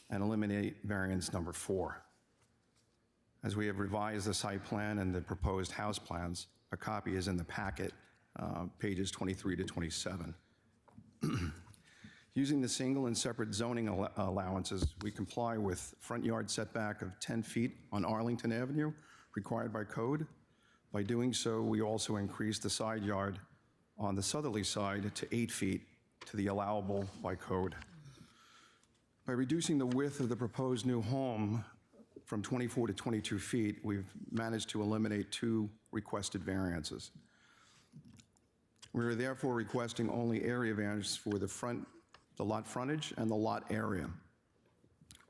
and eliminate variance number 4. As we have revised the site plan and the proposed house plans, a copy is in the packet, pages 23 to 27. Using the single and separate zoning allowances, we comply with front yard setback of 10 feet on Arlington Avenue, required by code. By doing so, we also increase the side yard on the southerly side to 8 feet to the allowable by code. By reducing the width of the proposed new home from 24 to 22 feet, we've managed to eliminate 2 requested variances. We are therefore requesting only area variances for the lot frontage and the lot area.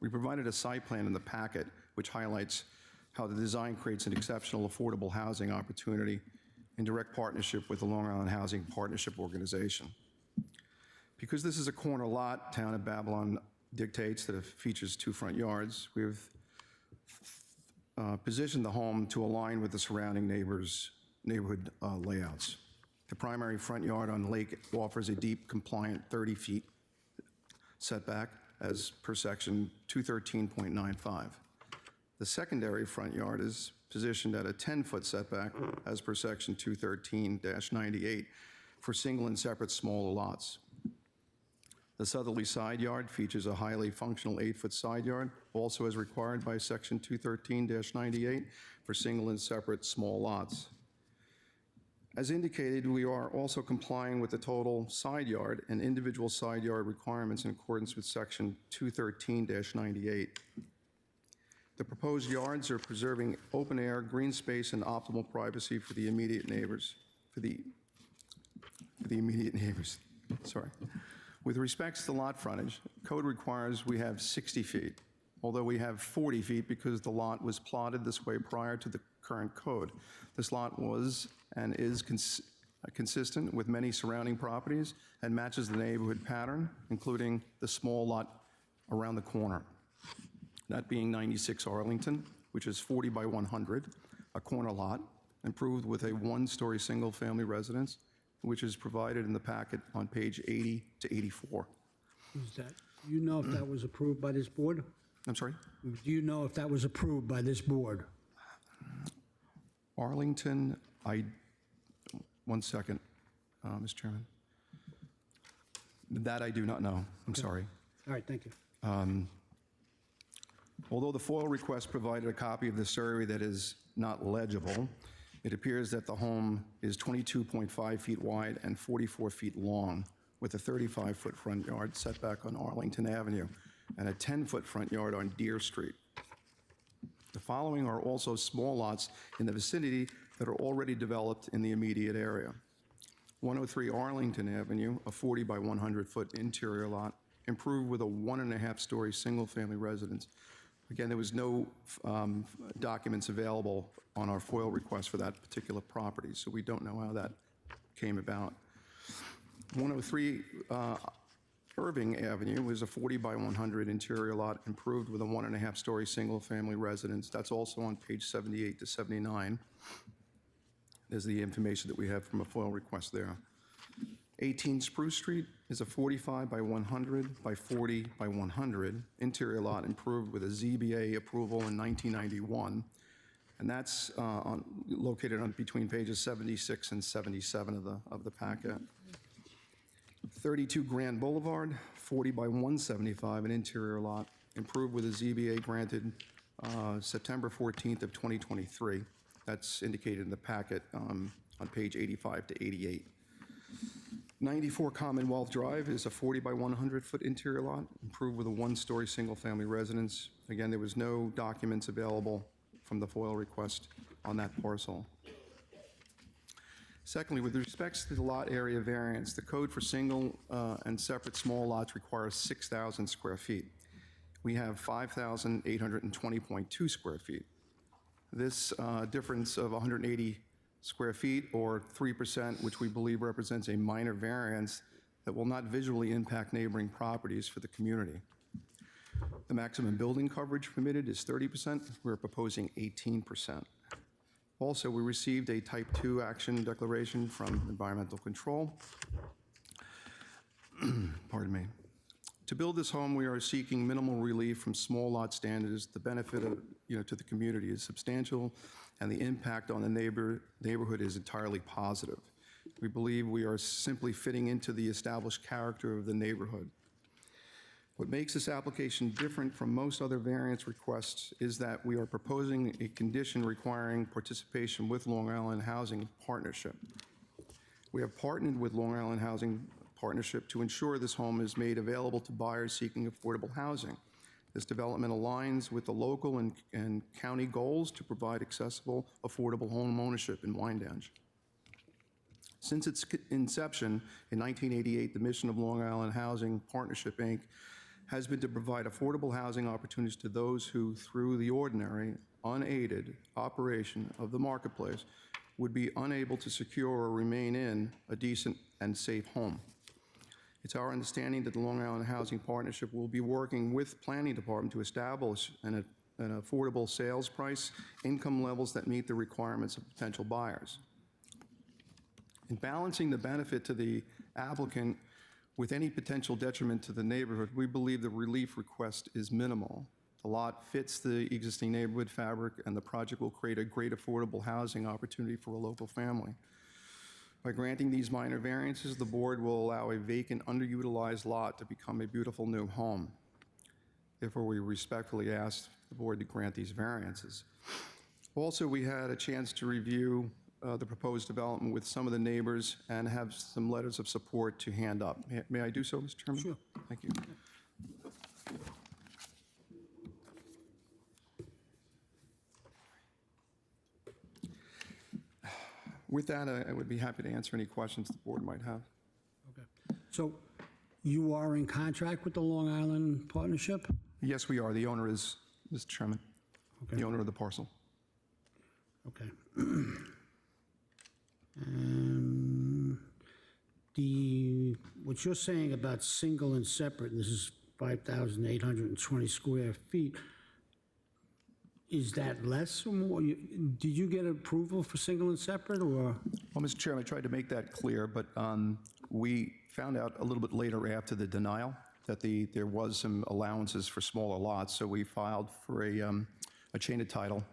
We provided a site plan in the packet which highlights how the design creates an exceptional affordable housing opportunity in direct partnership with the Long Island Housing Partnership Organization. Because this is a corner lot, Town of Babylon dictates that it features 2 front yards. We've positioned the home to align with the surrounding neighborhood layouts. The primary front yard on Lake offers a deep compliant 30 feet setback as per section 213.95. The secondary front yard is positioned at a 10-foot setback as per section 213-98 for single and separate smaller lots. The southerly side yard features a highly functional 8-foot side yard, also as required by section 213-98 for single and separate small lots. As indicated, we are also complying with the total side yard and individual side yard requirements in accordance with section 213-98. The proposed yards are preserving open air, green space, and optimal privacy for the immediate neighbors. Sorry. With respects to lot frontage, code requires we have 60 feet, although we have 40 feet because the lot was plotted this way prior to the current code. This lot was and is consistent with many surrounding properties and matches the neighborhood pattern, including the small lot around the corner. That being 96 Arlington, which is 40 by 100, a corner lot, improved with a 1-story single-family residence, which is provided in the packet on page 80 to 84. Do you know if that was approved by this board? I'm sorry? Do you know if that was approved by this board? Arlington, one second, Mr. Chairman. That I do not know. I'm sorry. All right, thank you. Although the FOIL request provided a copy of the survey that is not legible, it appears that the home is 22.5 feet wide and 44 feet long, with a 35-foot front yard setback on Arlington Avenue and a 10-foot front yard on Deer Street. The following are also small lots in the vicinity that are already developed in the immediate area. 103 Arlington Avenue, a 40 by 100-foot interior lot, improved with a 1.5-story single-family residence. Again, there was no documents available on our FOIL request for that particular property, so we don't know how that came about. 103 Irving Avenue was a 40 by 100 interior lot, improved with a 1.5-story single-family residence. That's also on page 78 to 79. There's the information that we have from a FOIL request there. 18 Spruce Street is a 45 by 100 by 40 by 100 interior lot, improved with a ZBA approval in 1991. And that's located on between pages 76 and 77 of the packet. 32 Grand Boulevard, 40 by 175, an interior lot, improved with a ZBA granted September 14th of 2023. That's indicated in the packet on page 85 to 88. 94 Commonwealth Drive is a 40 by 100-foot interior lot, improved with a 1-story single-family residence. Again, there was no documents available from the FOIL request on that parcel. Secondly, with respects to the lot area variance, the code for single and separate small lots requires 6,000 square feet. We have 5,820.2 square feet. This difference of 180 square feet, or 3%, which we believe represents a minor variance that will not visually impact neighboring properties for the community. The maximum building coverage permitted is 30%. We're proposing 18%. Also, we received a Type 2 action declaration from Environmental Control. Pardon me. To build this home, we are seeking minimal relief from small lot standards. The benefit of, to the community is substantial, and the impact on the neighborhood is entirely positive. We believe we are simply fitting into the established character of the neighborhood. What makes this application different from most other variance requests is that we are proposing a condition requiring participation with Long Island Housing Partnership. We have partnered with Long Island Housing Partnership to ensure this home is made available to buyers seeking affordable housing. This development aligns with the local and county goals to provide accessible, affordable home ownership in Wyandanch. Since its inception in 1988, the mission of Long Island Housing Partnership, Inc. has been to provide affordable housing opportunities to those who, through the ordinary, unaided operation of the marketplace, would be unable to secure or remain in a decent and safe home. It's our understanding that the Long Island Housing Partnership will be working with Planning Department to establish an affordable sales price, income levels that meet the requirements of potential buyers. In balancing the benefit to the applicant with any potential detriment to the neighborhood, we believe the relief request is minimal. The lot fits the existing neighborhood fabric, and the project will create a great affordable housing opportunity for a local family. By granting these minor variances, the board will allow a vacant, underutilized lot to become a beautiful new home. Therefore, we respectfully ask the board to grant these variances. Also, we had a chance to review the proposed development with some of the neighbors and have some letters of support to hand up. May I do so, Mr. Chairman? Sure. Thank you. With that, I would be happy to answer any questions the board might have. Okay. So you are in contract with the Long Island Partnership? Yes, we are. The owner is, Mr. Chairman, Okay. the owner of the parcel. Okay. What you're saying about single and separate, this is 5,820 square feet, is that less or more? Did you get approval for single and separate, or? Well, Mr. Chairman, I tried to make that clear, but we found out a little bit later after the denial that there was some allowances for smaller lots, so we filed for a a chain of title.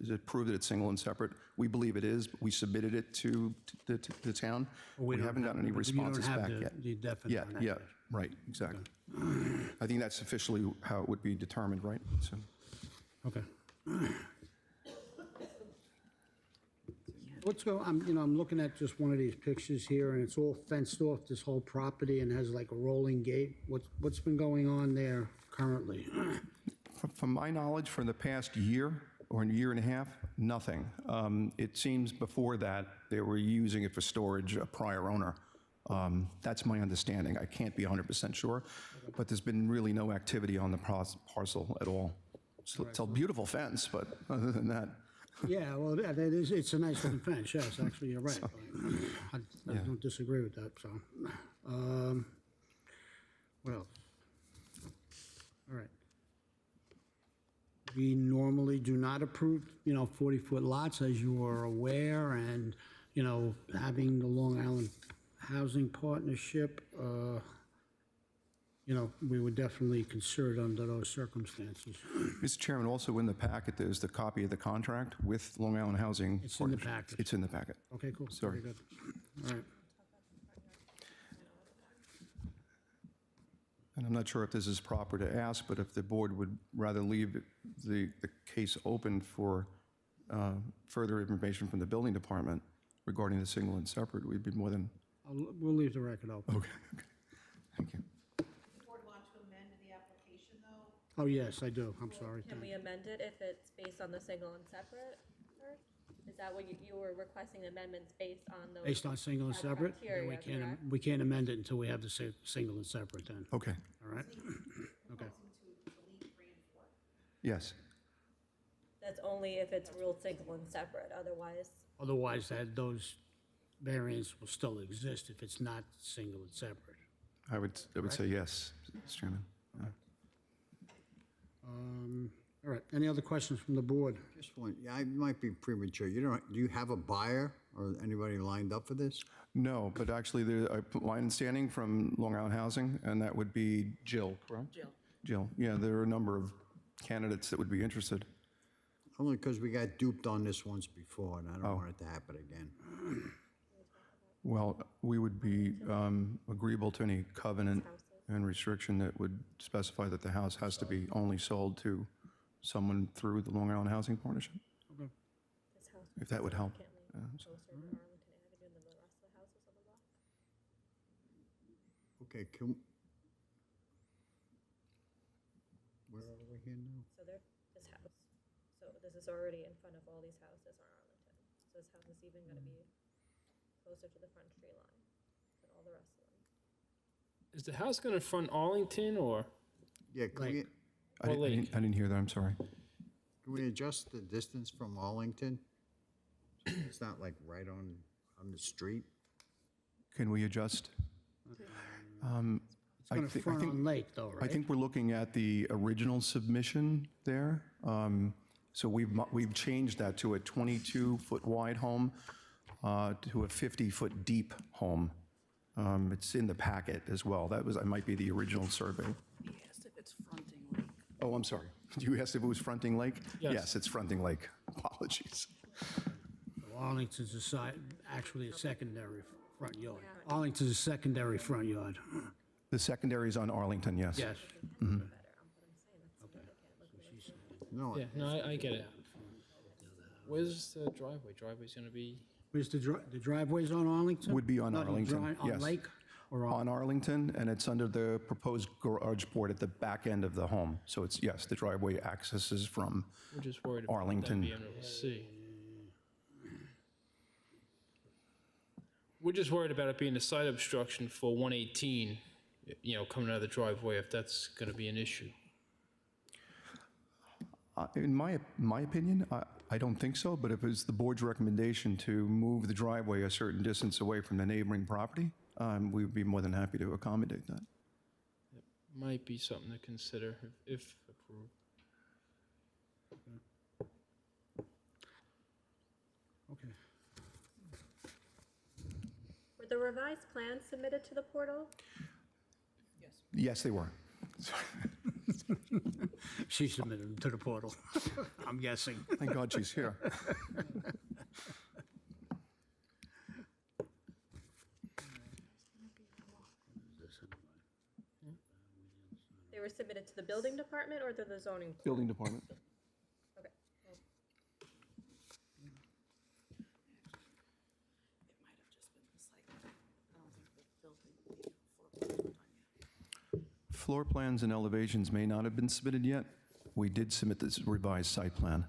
Is it proved that it's single and separate? We believe it is, but we submitted it to the town. We don't haven't gotten any but you don't responses have back the- yet. the definite Yeah, on that yeah, yet. right, exactly. I think that's officially how it would be determined, right? So, Okay. I'm looking at just one of these pictures here, and it's all fenced off, this whole property, and has like a rolling gate. What's been going on there currently? From my knowledge, for the past year or a year and a half, nothing. It seems before that they were using it for storage, a prior owner. That's my understanding. I can't be 100% sure, but there's been really no activity on the parcel at all. It's a beautiful fence, but other than that, Yeah, well, it's a nice looking fence, yes, actually, you're right. I don't disagree with that, so. What else? All right. We normally do not approve, 40-foot lots, as you are aware, and, having the Long Island Housing Partnership, we would definitely consider it under those circumstances. Mr. Chairman, also in the packet, there's the copy of the contract with Long Island Housing. It's in the Partnership. packet. It's in the packet. Okay, cool. Sorry. Very good. All right. And I'm not sure if this is proper to ask, but if the board would rather leave the case open for further information from the building department regarding the single and separate, we'd be more than, We'll leave the record open. okay, thank you. Board want to amend the application, though? Oh, yes, I do. I'm sorry. Can we amend it if it's based on the single and separate? Or is that what you were requesting amendments based on those? Based on single and that separate? criteria, Then correct? we can't amend it until we have the single and separate then. Okay, All right? Okay. yes. That's only if it's ruled single and separate, otherwise. Otherwise, those variants will still exist if it's not single and separate. I would say yes, Mr. Chairman. All right, any other questions from the board? Just one, yeah, I might be premature. Do you have a buyer or anybody lined up for this? No, but actually, my understanding from Long Island Housing, and that would be Jill, correct? Jill, yeah, there are a number of candidates that would be interested. Only because we got duped on this once before, and I don't want it to happen again. Well, we would be agreeable to any covenant and restriction that would specify that the house has to be only sold to someone through the Long Island Housing Partnership, This house if that would help. significantly closer to Arlington Avenue than the rest of the houses on the block. Okay, where are we here now? So this house, so this is already in front of all these houses on Arlington. So this house is even gonna be closer to the front tree line than all the rest of them. Is the house going to front Arlington or? Yeah, Lake. I didn't hear that, I'm sorry. can we adjust the distance from Arlington? So it's not like right on the street? Can we adjust? It's going to front on Lake, though, right? I think we're looking at the original submission there. So we've changed that to a 22-foot wide home to a 50-foot deep home. It's in the packet as well. That might be the original survey. He asked if it's fronting Lake. Oh, I'm sorry. You asked if it was fronting Lake? Yes. It's fronting Lake. Apologies. Arlington's actually a secondary front yard. Arlington's a secondary front yard. The secondary is on Arlington, yes. Yes. No, Yeah, no, I get it. Where's the driveway? Driveway's going to be, Where's the driveway's on Arlington? Would be on No, the Arlington, On yes. Lake or on? On Arlington, and it's under the proposed garage board at the back end of the home. So it's, yes, the driveway accesses from we're just worried about Arlington. that being able to see. We're just worried about it being a side obstruction for 118, coming out of the driveway, if that's going to be an issue. In my opinion, I don't think so, but if it's the board's recommendation to move the driveway a certain distance away from the neighboring property, we would be more than happy to accommodate that. Might be something to consider if approved. Okay. Were the revised plans submitted to the portal? Yes, they were. She submitted them to the portal, I'm guessing. Thank God she's here. They were submitted to the building department or to the zoning? board? Building department. Okay. Floor plans and elevations may not have been submitted yet. We did submit this revised site plan,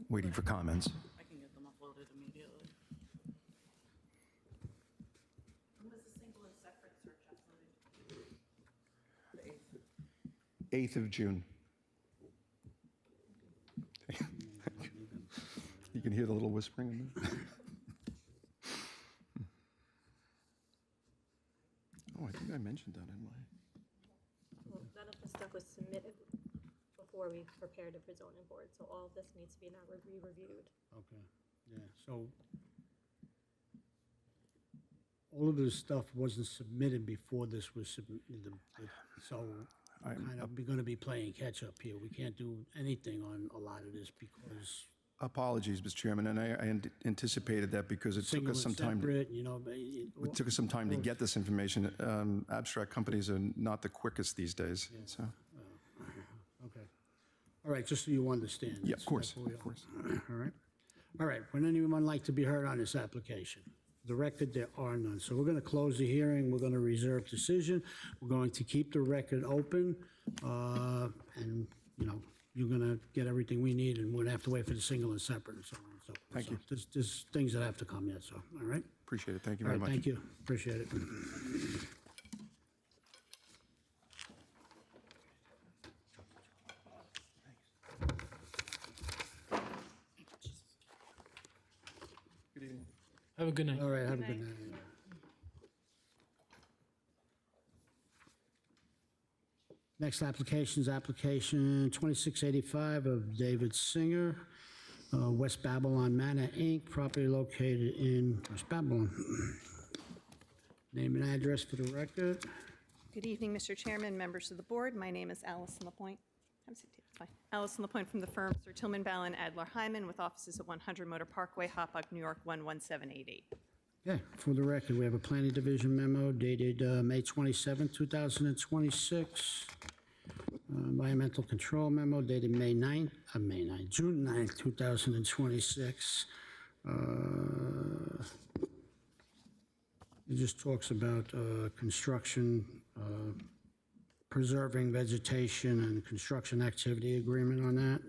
waiting for comments. I can get them uploaded immediately. When was the single and separate search uploaded? The 8th. 8th of June. You can hear the little whispering in there. Oh, I think I mentioned that in my... Well, none of the stuff was submitted before we prepared it for zoning board, so all of this needs to be now re-reviewed. Okay, yeah, so all of this stuff wasn't submitted before this was submitted, so kind of, we're gonna be playing catch-up here. We can't do anything on a lot of this because Apologies, Mr. Chairman, and I anticipated that because it took single us some and time. separate, you know, It took us some time to get this information. Abstract companies are not the quickest these days, so. okay. All right, just so you understand. Yeah, of course, That's what we of course. All right. All right, would anyone like to be heard on this application? The record, there are none. So we're going to close the hearing. We're going to reserve decision. We're going to keep the record open. And, you know, you're going to get everything we need, and we're going to have to wait for the single and separate and so on and so forth. Thank you. There's things that have to come yet, so, all right? Appreciate it. Thank you All very right, much. thank you. Appreciate it. Have a good night. All right, have a good night. Next application is application 2685 of David Singer, West Babylon Manor, Inc., property located in West Babylon. Name and address for the record. Good evening, Mr. Chairman, members of the board. My name is Allison Lapointe. Have a seat, it's fine. Allison Lapointe from the firm Sir Tillman Ballin Adler Hyman with offices at 100 Motor Parkway, Hopog, New York 11788. Okay, for the record, we have a planning division memo dated May 27, 2026. Environmental control memo dated June 9, 2026. It just talks about construction, preserving vegetation and construction activity agreement on that.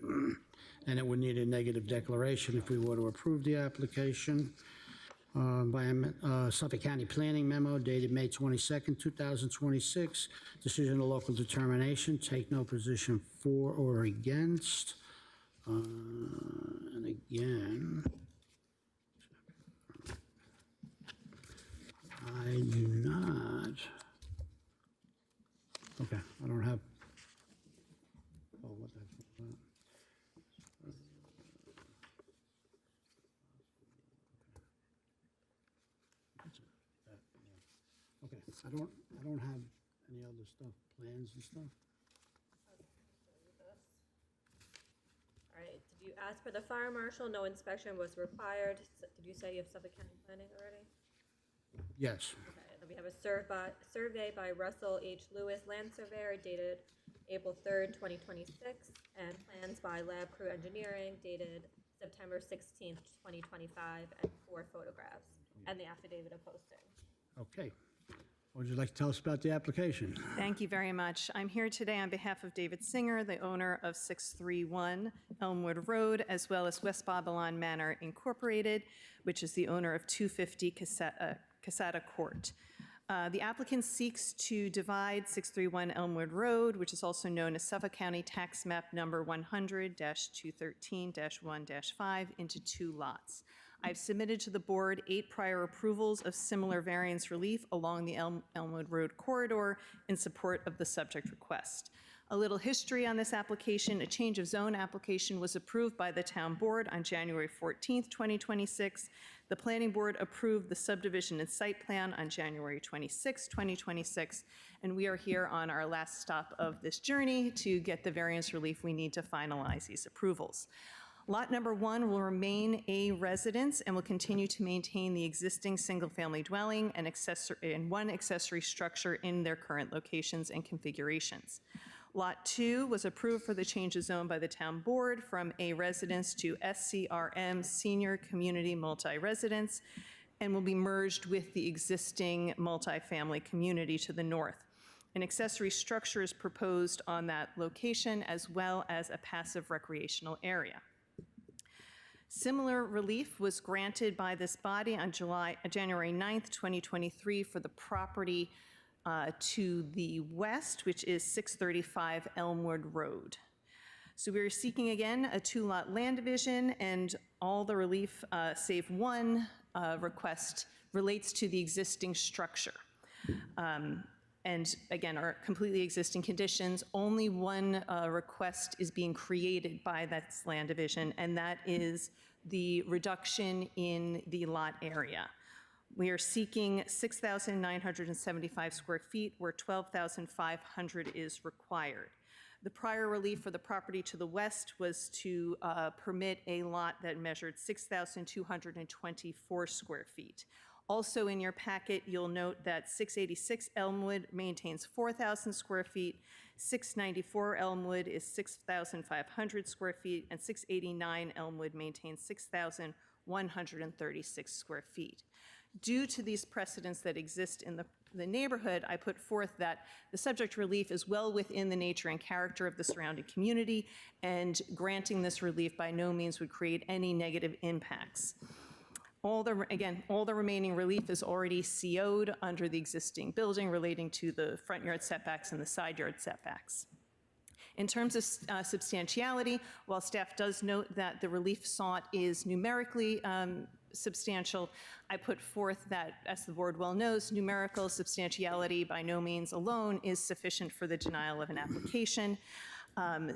And it would need a negative declaration if we were to approve the application. Suffolk County Planning Memo dated May 22nd, 2026. Decision of local determination, take no position for or against. And again, I do not. Okay, I don't have. Oh, what the heck is that? Okay, I don't have any other stuff, plans and stuff. All right, did you ask for the fire marshal? No inspection was required. Did you say you have Suffolk County planning already? Yes. Okay, then we have a survey by Russell H. Lewis, land surveyor, dated April 3rd, 2026, and plans by Lab Crew Engineering, dated September 16th, 2025, and 4 photographs, and the affidavit of posting. Okay. What would you like to tell us about the application? Thank you very much. I'm here today on behalf of David Singer, the owner of 631 Elmwood Road, as well as West Babylon Manor Incorporated, which is the owner of 250 Casata Court. The applicant seeks to divide 631 Elmwood Road, which is also known as Suffolk County Tax Map Number 100-213-1-5, into 2 lots. I've submitted to the board 8 prior approvals of similar variance relief along the Elmwood Road corridor in support of the subject request. A little history on this application: a change of zone application was approved by the town board on January 14th, 2026. The planning board approved the subdivision and site plan on January 26th, 2026. And we are here on our last stop of this journey to get the variance relief we need to finalize these approvals. Lot number 1 will remain a residence and will continue to maintain the existing single-family dwelling and one accessory structure in their current locations and configurations. Lot 2 was approved for the change of zone by the town board from a residence to SCRM, Senior Community Multi-Residence, and will be merged with the existing multifamily community to the north. An accessory structure is proposed on that location, as well as a passive recreational area. Similar relief was granted by this body on January 9th, 2023 for the property to the west, which is 635 Elmwood Road. So we are seeking again a 2-lot land division, and all the relief, save one request, relates to the existing structure. And again, are completely existing conditions. Only one request is being created by that land division, and that is the reduction in the lot area. We are seeking 6,975 square feet, where 12,500 is required. The prior relief for the property to the west was to permit a lot that measured 6,224 square feet. Also in your packet, you'll note that 686 Elmwood maintains 4,000 square feet, 694 Elmwood is 6,500 square feet, and 689 Elmwood maintains 6,136 square feet. Due to these precedents that exist in the neighborhood, I put forth that the subject relief is well within the nature and character of the surrounding community, and granting this relief by no means would create any negative impacts. All the remaining relief is already CO'd under the existing building relating to the front yard setbacks and the side yard setbacks. In terms of substantiality, while staff does note that the relief sought is numerically substantial, I put forth that, as the board well knows, numerical substantiality by no means alone is sufficient for the denial of an application.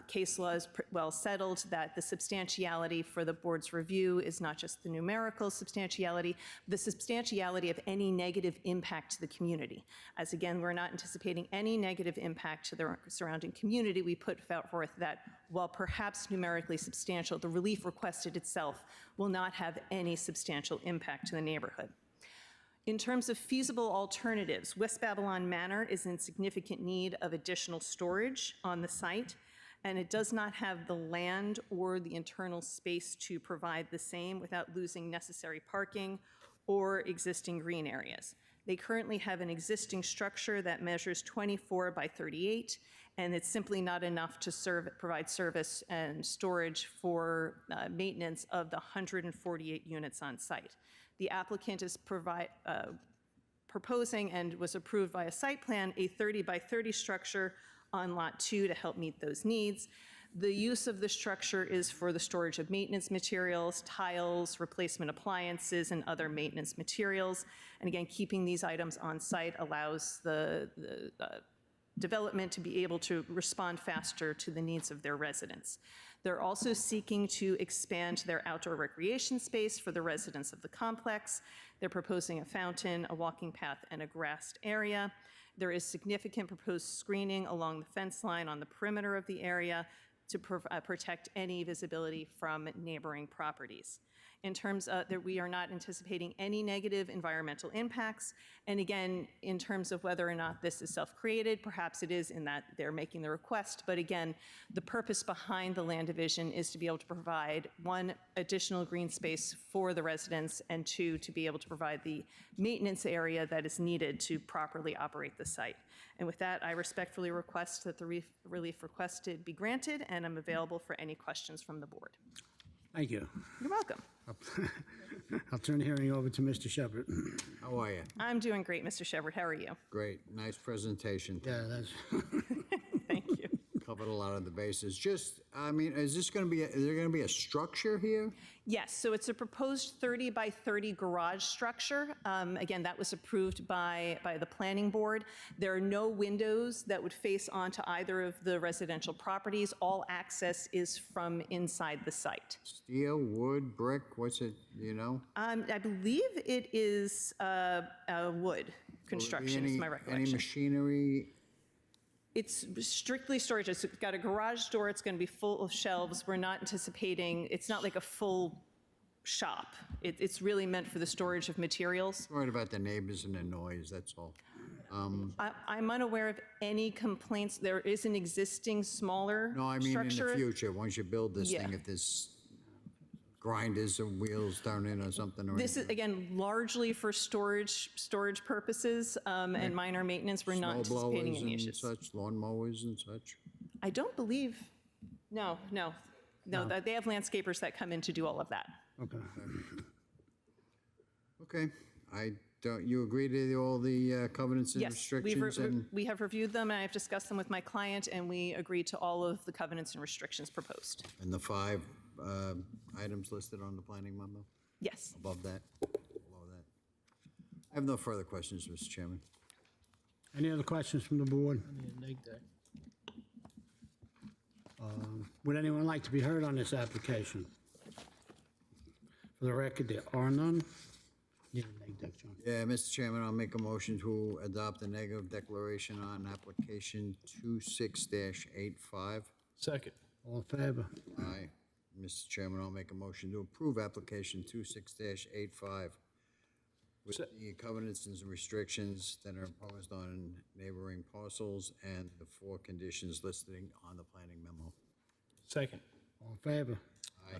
Case law is well settled that the substantiality for the board's review is not just the numerical substantiality, the substantiality of any negative impact to the community. As again, we're not anticipating any negative impact to the surrounding community, we put forth that while perhaps numerically substantial, the relief requested itself will not have any substantial impact to the neighborhood. In terms of feasible alternatives, West Babylon Manor is in significant need of additional storage on the site, and it does not have the land or the internal space to provide the same without losing necessary parking or existing green areas. They currently have an existing structure that measures 24 by 38, and it's simply not enough to provide service and storage for maintenance of the 148 units on site. The applicant is proposing and was approved by a site plan, a 30 by 30 structure on Lot 2 to help meet those needs. The use of the structure is for the storage of maintenance materials, tiles, replacement appliances, and other maintenance materials. And again, keeping these items on site allows the development to be able to respond faster to the needs of their residents. They're also seeking to expand their outdoor recreation space for the residents of the complex. They're proposing a fountain, a walking path, and a grassed area. There is significant proposed screening along the fence line on the perimeter of the area to protect any visibility from neighboring properties. In terms of that, we are not anticipating any negative environmental impacts. And again, in terms of whether or not this is self-created, perhaps it is in that they're making the request. But again, the purpose behind the land division is to be able to provide, one, additional green space for the residents, and two, to be able to provide the maintenance area that is needed to properly operate the site. And with that, I respectfully request that the relief requested be granted, and I'm available for any questions from the board. Thank you. You're welcome. I'll turn the hearing over to Mr. Shepherd. How are you? I'm doing great, Mr. Shepard. How are you? Great, nice presentation. Yeah, that's, Thank you. covered a lot of the bases. Just, I mean, is there going to be a structure here? Yes, so it's a proposed 30 by 30 garage structure. Again, that was approved by the planning board. There are no windows that would face onto either of the residential properties. All access is from inside the site. Steel, wood, brick, what's it, you know? I believe it is wood construction, is my Any recollection. machinery? It's strictly storage. It's got a garage door. It's going to be full of shelves. We're not anticipating, it's not like a full shop. It's really meant for the storage of materials. Worried about the neighbors and the noise, that's all. I'm unaware of any complaints. There is an existing smaller No, I mean in the structure. future, once you build this thing, Yeah. if there's grinders or wheels down in or something or This is, anything. again, largely for storage purposes and minor maintenance. We're not Snow anticipating blowers any and issues. such, lawn mowers and such. I don't believe, no, they have landscapers that come in to do all of that. Okay. Okay, you agree to all the covenants and Yes, restrictions and? we have reviewed them, and I have discussed them with my client, and we agree to all of the covenants and restrictions proposed. And the 5 items listed on the planning memo? Yes. Above that? Below that? I have no further questions, Mr. Chairman. Any other questions from the board? Would anyone like to be heard on this application? For the record, there are none. Need a neg deck, John. Yeah, Mr. Chairman, I'll make a motion to adopt a negative declaration on application 26-85. Second. All in favor? Aye. Mr. Chairman, I'll make a motion to approve application 26-85 with the covenants and restrictions that are imposed on neighboring parcels and the 4 conditions listed on the planning memo. Second. All in favor? Aye.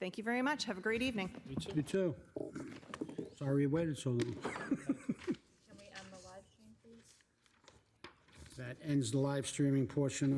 Thank you very much. Have a great evening. You too. Sorry you waited so long. Can we end the live stream, please? That ends the live streaming portion of